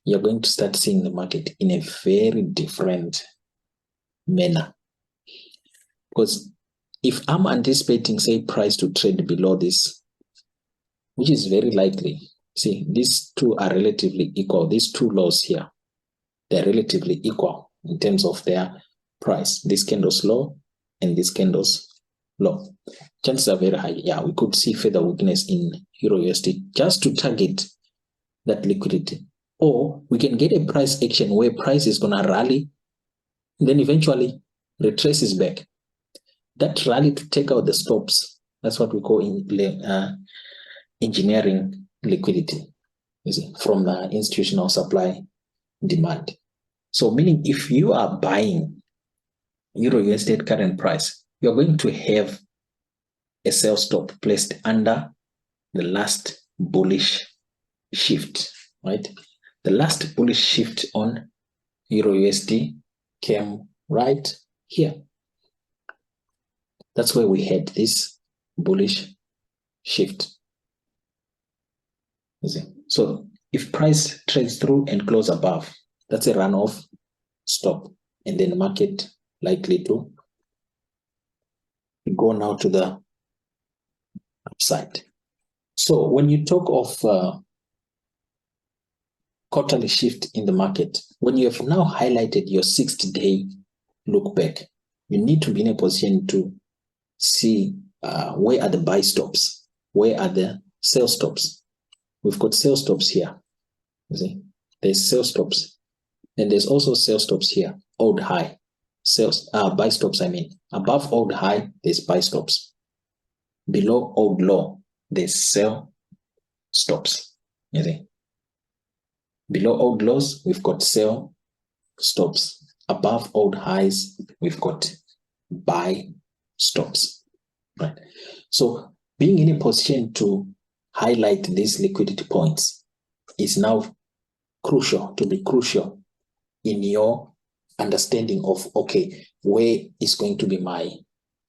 you're going to start seeing the market in a very different manner. Because if I'm anticipating, say, price to trade below this, which is very likely, see, these two are relatively equal. These two lows here, they're relatively equal in terms of their price. This candle's low and this candle's low. Chances are very high. Yeah, we could see further weakness in Euro USD just to target that liquidity. Or we can get a price action where price is going to rally, then eventually retraces back. that rally to take out the stops. That's what we call engineering liquidity, you see, from the institutional supply demand. So meaning if you are buying Euro USD at current price, you're going to have a sell stop placed under the last bullish shift, right? The last bullish shift on Euro USD came right here. That's where we had this bullish shift. You see? So if price trades through and close above, that's a runoff stop, and then market likely to go now to the upside. So when you talk of quarterly shift in the market, when you have now highlighted your 60-day look back, you need to be in a position to see where are the buy stops, where are the sell stops. We've got sell stops here. You see, there's sell stops, and there's also sell stops here. Old high, buy stops. I mean, above old high, there's buy stops. Below old low, there's sell stops. You see, below old lows, we've got sell stops. Above old highs, we've got buy stops. Right. So being in a position to highlight these liquidity points is now crucial in your understanding of, okay, where is going to be my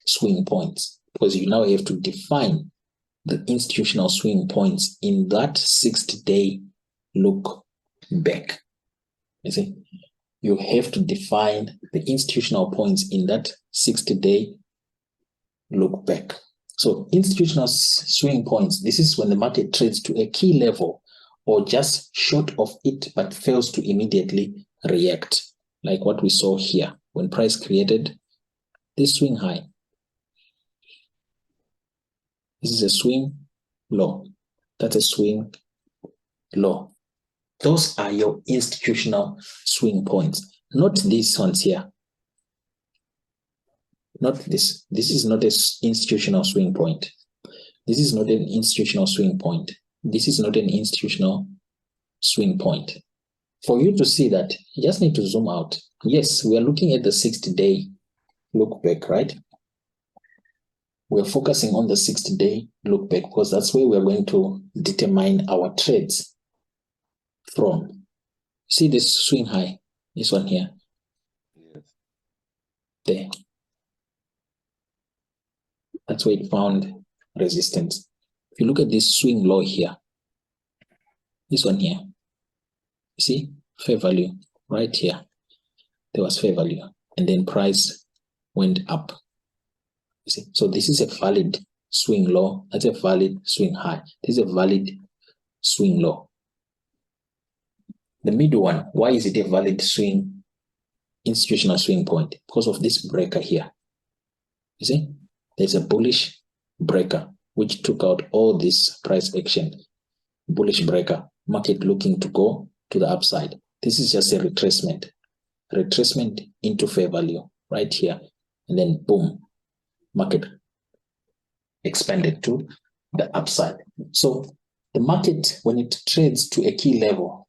swing points? Because you now have to define the institutional swing points in that 60-day look back. You see, you have to define the institutional points in that 60-day look back. So institutional swing points, this is when the market trades to a key level or just short of it, but fails to immediately react, like what we saw here when price created this swing high. This is a swing low. That's a swing low. Those are your institutional swing points, not these ones here. Not this. This is not an institutional swing point. This is not an institutional swing point. This is not an institutional swing point. For you to see that, you just need to zoom out. Yes, we are looking at the 60-day look back, right? We're focusing on the 60-day look back because that's where we're going to determine our trades from. See this swing high, this one here. Yes. There. That's where it found resistance. If you look at this swing low here, this one here, you see fair value right here. There was fair value, and then price went up. You see, so this is a valid swing low. That's a valid swing high. This is a valid swing low. The middle one, why is it a valid swing, institutional swing point? Because of this breaker here. You see, there's a bullish breaker which took out all this price action. Bullish breaker, market looking to go to the upside. This is just a retracement into fair value right here, and then boom, market expanded to the upside. So the market, when it trades to a key level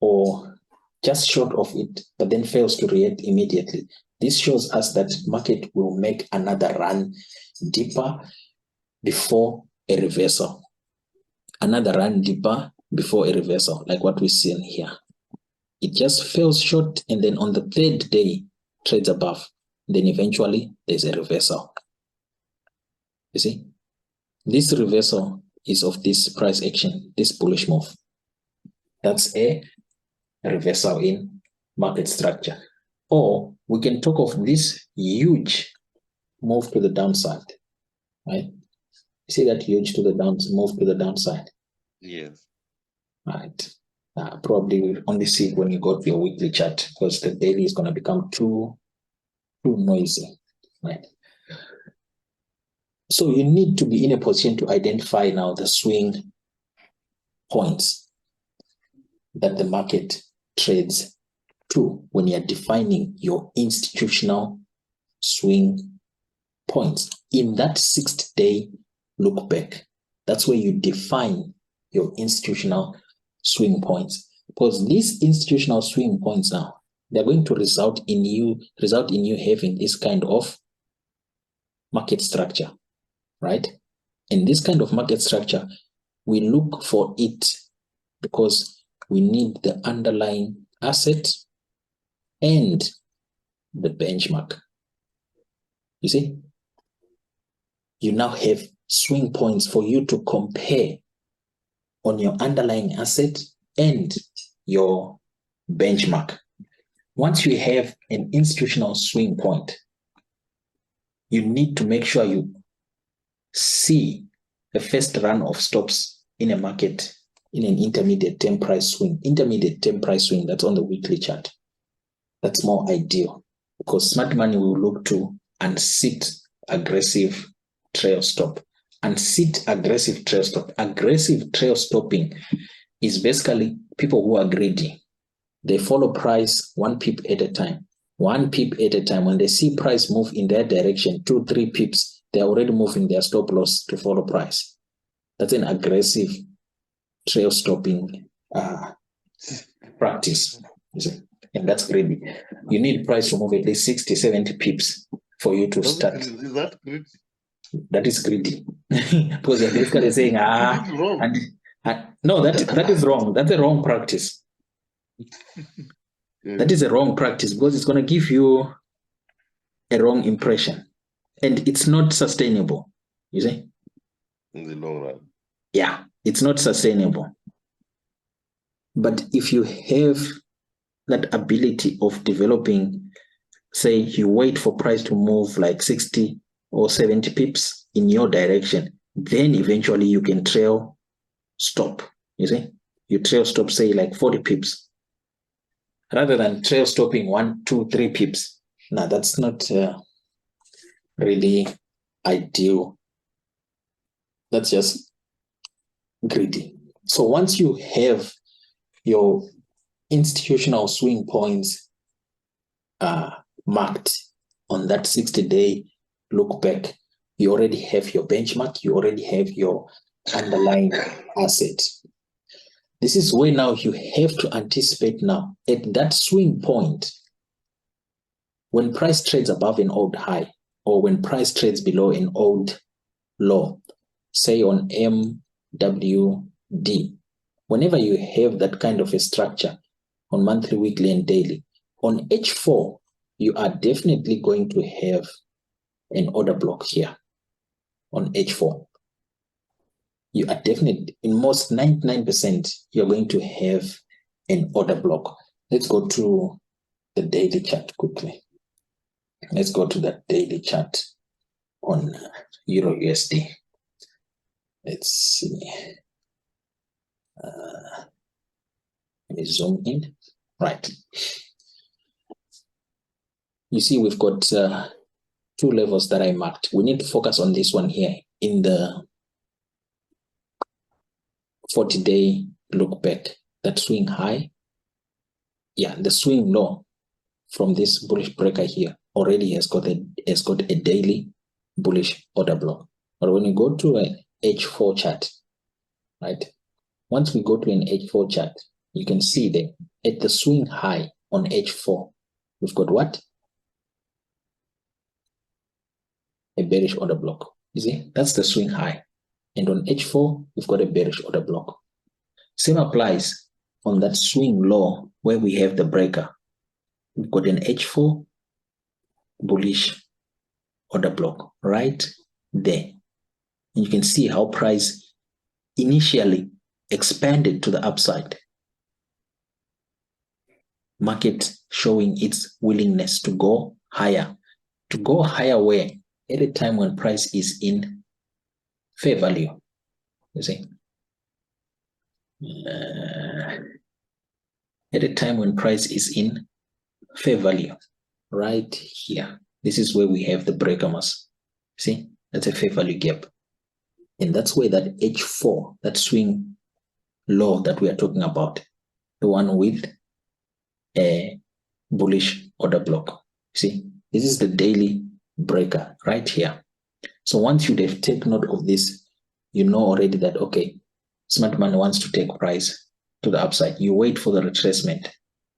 or just short of it, but then fails to react immediately, this shows us that market will make another run deeper before a reversal. Another run deeper before a reversal, like what we see in here. It just fails short, and then on the third day, trades above. Then eventually, there's a reversal. You see? This reversal is of this price action, this bullish move. That's a reversal in market structure. Or we can talk of this huge move to the downside, right? See that huge move to the downside? Yes. Right. Probably we'll only see it when you go to your weekly chart, because the daily is going to become too noisy, right? So you need to be in a position to identify now the swing points that the market trades to when you're defining your institutional swing points in that 60-day look back. That's where you define your institutional swing points, because these institutional swing points now, they're going to result in you having this kind of market structure, right? And this kind of market structure, we look for it because we need the underlying asset and the benchmark. You see, you now have swing points for you to compare on your underlying asset and your benchmark. Once you have an institutional swing point, you need to make sure you see the first run of stops in a market in an intermediate term price swing. Intermediate term price swing, that's on the weekly chart. That's more ideal because smart money will look to unseat aggressive trail stop. Unseat aggressive trail stop. Aggressive trail stopping is basically people who are greedy. They follow price 1 pip at a time. 1 pip at a time. When they see price move in their direction, 2-3 pips, they're already moving their stop loss to follow price. That's an aggressive trail stopping practice. And that's greedy. You need price to move at least 60-70 pips for you to start. Is that greedy? That is greedy. Because you're basically saying, no, that is wrong. That's a wrong practice. That is a wrong practice because it's going to give you a wrong impression. And it's not sustainable, you see? In the long run. Yeah, it's not sustainable. But if you have that ability of developing, say you wait for price to move like 60 or 70 pips in your direction, then eventually you can trail stop, you see? You trail stop, say like 40 pips, rather than trail stopping 1, 2, 3 pips. Now that's not really ideal. That's just greedy. So once you have your institutional swing points marked on that 60-day look back, you already have your benchmark, you already have your underlying asset. This is where now you have to anticipate now at that swing point, when price trades above an old high or when price trades below an old low, say on MWD, whenever you have that kind of a structure on monthly, weekly, and daily, on H4, you are definitely going to have an order block here on H4. You are definitely, in most 99%, you're going to have an order block. Let's go to the daily chart quickly. Let's go to that daily chart on Euro USD. Let's see. Let me zoom in. Right. You see, we've got 2 levels that I marked. We need to focus on this one here in the 40-day look back. That swing high, yeah, the swing low from this bullish breaker here already has got a daily bullish order block. But when you go to an H4 chart, right? Once we go to an H4 chart, you can see that at the swing high on H4, we've got what? A bearish order block. You see, that's the swing high. And on H4, we've got a bearish order block. Same applies on that swing low where we have the breaker. We've got an H4 bullish order block right there. And you can see how price initially expanded to the upside. Market showing its willingness to go higher. To go higher where? At a time when price is in fair value. You see? At a time when price is in fair value. Right here. This is where we have the breaker mass. See? That's a fair value gap. And that's where that H4, that swing low that we are talking about, the one with a bullish order block. See, this is the daily breaker right here. So once you have taken note of this, you know already that, okay, smart money wants to take price to the upside. You wait for the retracement.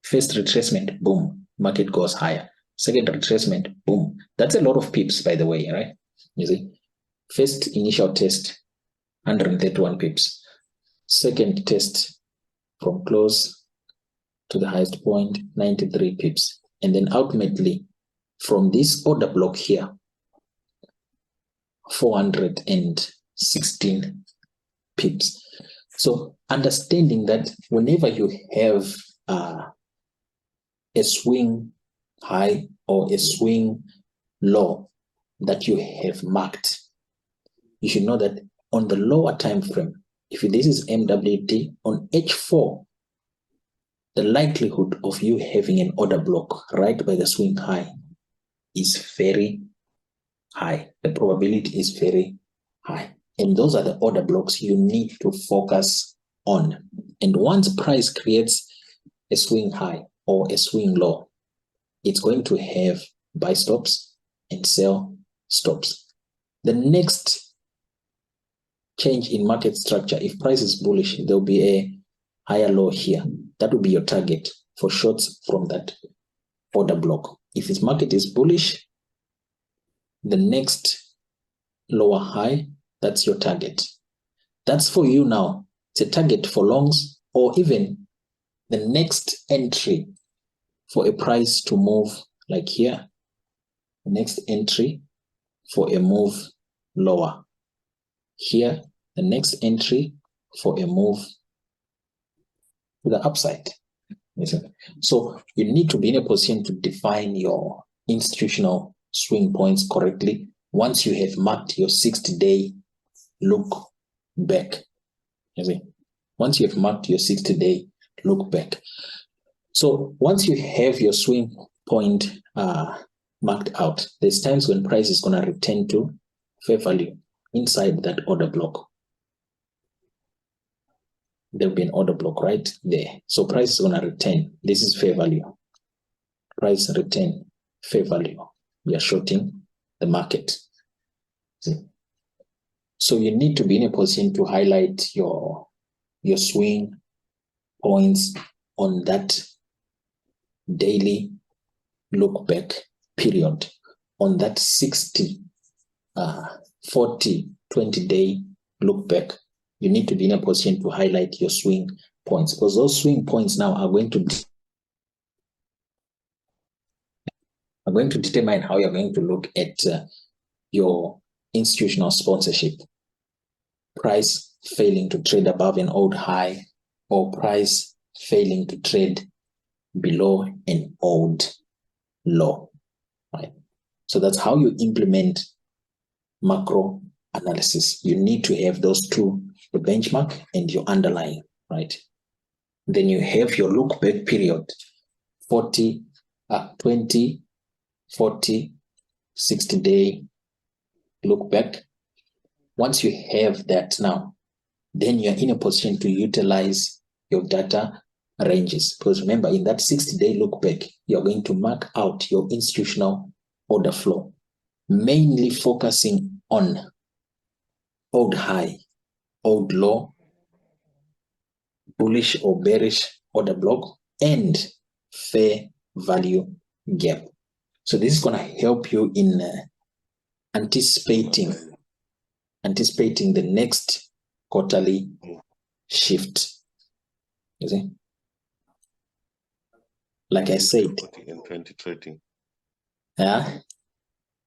First retracement, boom, market goes higher. Second retracement, boom. That's a lot of pips, by the way, right? You see, first initial test, 131 pips. Second test from close to the highest point, 93 pips. And then ultimately, from this order block here, 416 pips. So understanding that whenever you have a swing high or a swing low that you have marked, you should know that on the lower time frame, if this is MWT on H4, the likelihood of you having an order block right by the swing high is very high. The probability is very high. And those are the order blocks you need to focus on. And once price creates a swing high or a swing low, it's going to have buy stops and sell stops. The next change in market structure, if price is bullish, there'll be a higher low here. That will be your target for shorts from that order block. If its market is bullish, the next lower high, that's your target. That's for you now. It's a target for longs or even the next entry for a price to move like here. Next entry for a move lower. Here, the next entry for a move to the upside. So you need to be in a position to define your institutional swing points correctly once you have marked your 60-day look back. Once you have marked your 60-day look back. So once you have your swing point marked out, there's times when price is going to return to fair value inside that order block. There'll be an order block right there. So price is going to return. This is fair value. Price return, fair value. We are shorting the market. See? So you need to be in a position to highlight your swing points on that daily look back period, on that 60, 40, 20-day look back. You need to be in a position to highlight your swing points, because those swing points now are going to determine how you're going to look at your institutional sponsorship. Price failing to trade above an old high, or price failing to trade below an old low, right? So that's how you implement macro analysis. You need to have those two, the benchmark and your underlying, right? Then you have your look back period, 20, 40, 60-day look back. Once you have that now, then you're in a position to utilize your data ranges. Because remember, in that 60-day look back, you're going to mark out your institutional order flow, mainly focusing on old high, old low, bullish or bearish order block, and fair value gap. So this is going to help you in anticipating the next quarterly shift. You see? Like I said. 40 and 20 trading. Yeah.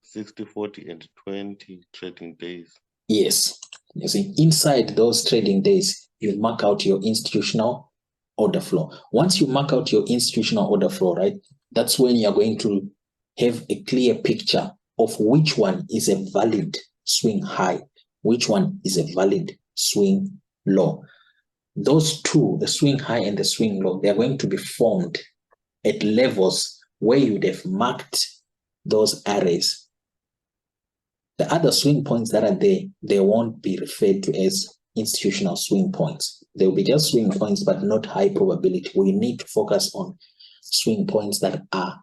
60, 40 and 20 trading days. Yes. You see, inside those trading days, you mark out your institutional order flow. Once you mark out your institutional order flow, right, that's when you're going to have a clear picture of which one is a valid swing high, which one is a valid swing low. Those two, the swing high and the swing low, they're going to be formed at levels where you'd have marked those arrays. The other swing points that are there, they won't be referred to as institutional swing points. They will be just swing points, but not high probability. We need to focus on swing points that are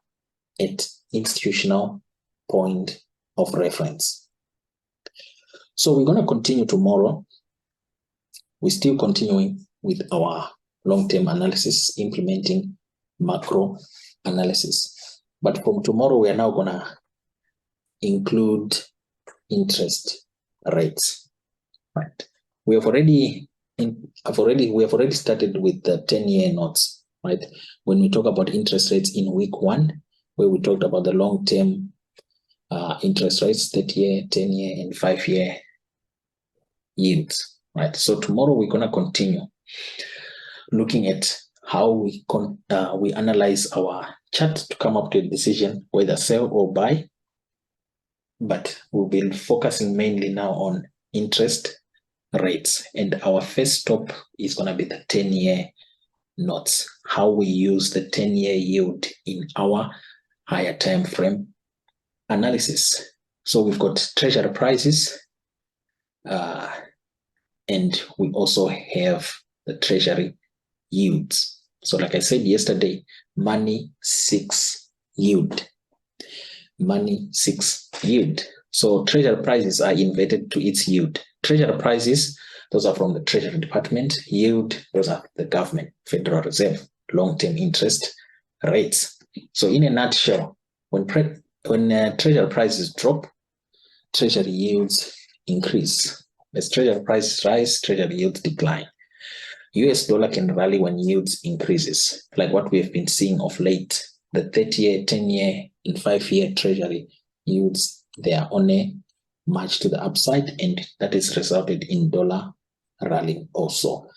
at institutional point of reference. So we're going to continue tomorrow. We're still continuing with our long-term analysis, implementing macro analysis. But from tomorrow, we are now going to include interest rates. Right. We have already started with the 10-year notes, right? When we talk about interest rates in week 1, where we talked about the long-term interest rates, 30-year, 10-year, and 5-year yields, right? So tomorrow we're going to continue looking at how we analyze our chart to come up to a decision whether sell or buy. But we'll be focusing mainly now on interest rates. And our first stop is going to be the 10-year notes, how we use the 10-year yield in our higher time frame analysis. So we've got treasury prices, and we also have the treasury yields. So like I said yesterday, money 6 yield. Money 6 yield. So treasury prices are inverted to its yield. Treasury prices, those are from the Treasury Department. Yield, those are the government, Federal Reserve, long-term interest rates. So in a nutshell, when treasury prices drop, treasury yields increase. As treasury prices rise, treasury yields decline. US dollar can rally when yields increases, like what we have been seeing of late. The 30-year, 10-year, and 5-year treasury yields, they are on a march to the upside, and that has resulted in dollar rallying also.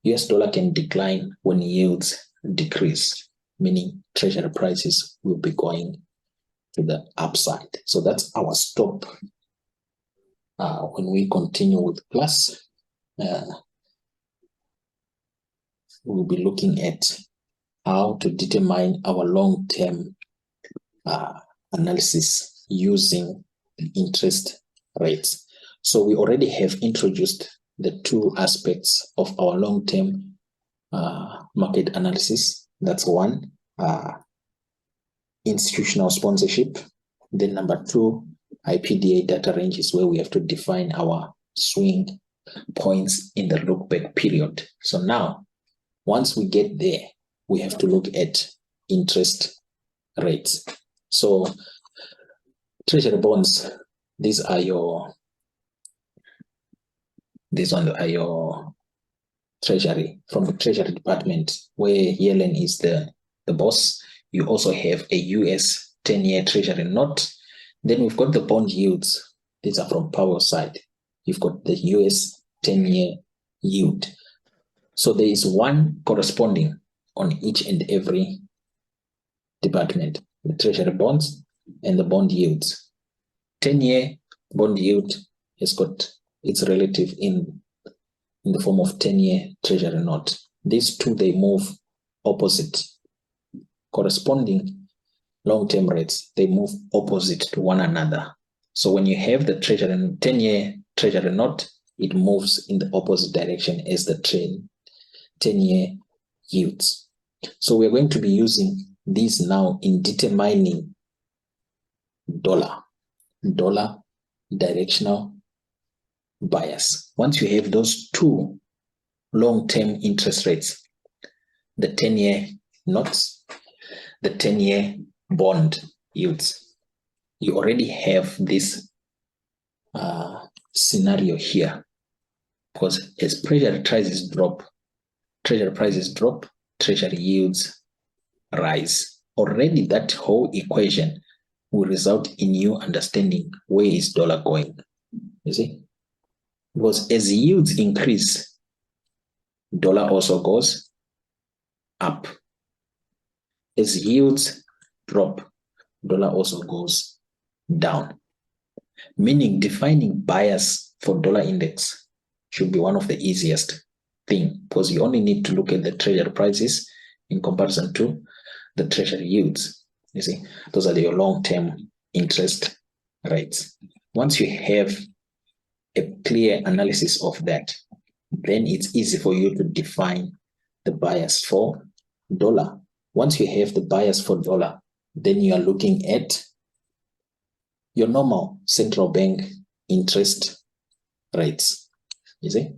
US dollar can decline when yields decrease, meaning treasury prices will be going to the upside. So that's our stop. When we continue with class, we'll be looking at how to determine our long-term analysis using the interest rates. So we already have introduced the 2 aspects of our long-term market analysis. That's 1, institutional sponsorship. Then number 2, IPDA data ranges, where we have to define our swing points in the look-back period. So now, once we get there, we have to look at interest rates. So treasury bonds, these are your treasury, from the Treasury Department, where Yellen is the boss. You also have a US 10-year treasury note. Then we've got the bond yields. These are from Powell's side. You've got the US 10-year yield. So there is one corresponding on each and every department, the treasury bonds and the bond yields. 10-year bond yield has got its relative in the form of 10-year treasury note. These two, they move opposite. Corresponding long-term rates, they move opposite to one another. So when you have the 10-year treasury note, it moves in the opposite direction as the 10-year yields. So we're going to be using these now in determining dollar directional bias. Once you have those two long-term interest rates, the 10-year notes, the 10-year bond yields, you already have this scenario here, because as treasury prices drop, treasury yields rise. Already that whole equation will result in you understanding where is dollar going, you see? Because as yields increase, dollar also goes up. As yields drop, dollar also goes down. Meaning defining bias for dollar index should be one of the easiest thing, because you only need to look at the treasury prices in comparison to the treasury yields. You see, those are your long-term interest rates. Once you have a clear analysis of that, then it's easy for you to define the bias for dollar. Once you have the bias for dollar, then you are looking at your normal central bank interest rates. You see?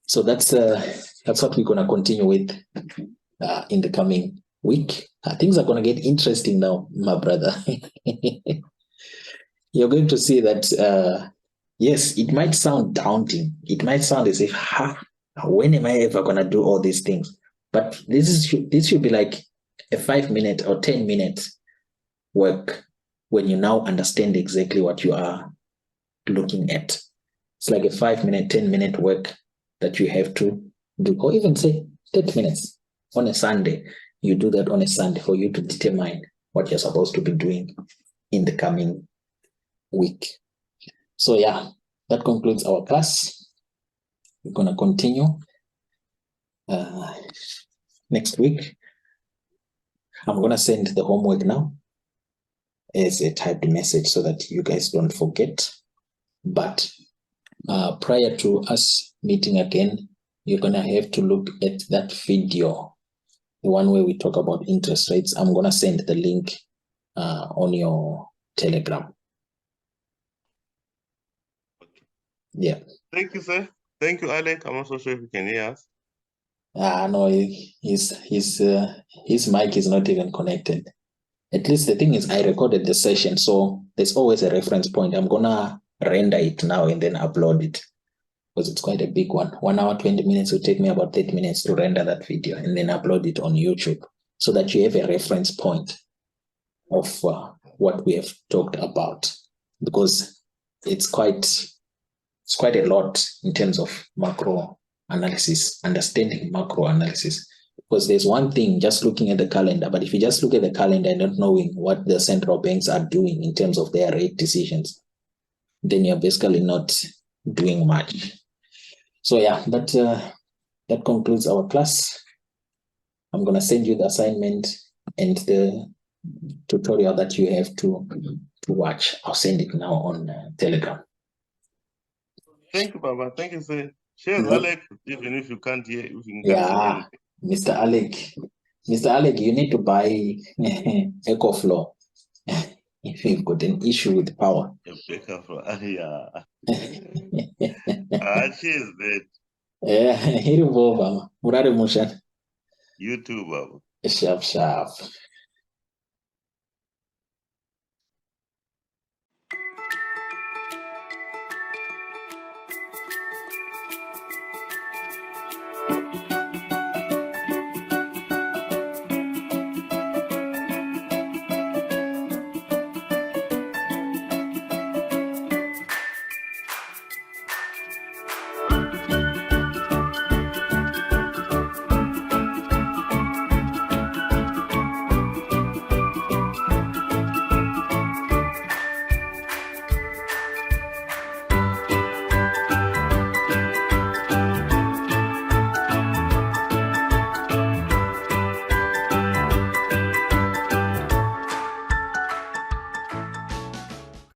So that's what we're gonna continue with in the coming week. Things are gonna get interesting now, my brother. You're going to see that yes, it might sound daunting. It might sound as if, when am I ever gonna do all these things? But this should be like a 5-minute or 10-minute work when you now understand exactly what you are looking at. It's like a 5-minute, 10-minute work that you have to do, or even say 30 minutes on a Sunday. You do that on a Sunday for you to determine what you're supposed to be doing in the coming week. So yeah, that concludes our class. We're going to continue next week. I'm going to send the homework now as a typed message so that you guys don't forget. But prior to us meeting again, you're going to have to look at that video, the one where we talk about interest rates. I'm going to send the link on your Telegram. Okay. Yeah. Thank you, sir. Thank you, Alec. I'm not so sure if you can hear us. No, his mic is not even connected. At least the thing is, I recorded the session, so there's always a reference point. I'm gonna render it now and then upload it because it's quite a big one. 1 hour, 20 minutes will take me about 30 minutes to render that video and then upload it on YouTube so that you have a reference point of what we have talked about, because it's quite a lot in terms of macro analysis, understanding macro analysis. Because there's one thing just looking at the calendar, but if you just look at the calendar and not knowing what the central banks are doing in terms of their rate decisions, then you're basically not doing much. So yeah, that concludes our class. I'm going to send you the assignment and the tutorial that you have to watch. I'll send it now on Telegram. Thank you, Baba. Thank you, sir. Cheers, Alec, even if you can't hear, if you can't see anything. Mr. Alec, you need to buy EcoFlow if you've got an issue with power. Yeah. Cheers, man. Yeah, hiri Baba. Murari Mushan. You too, Baba. Sharp.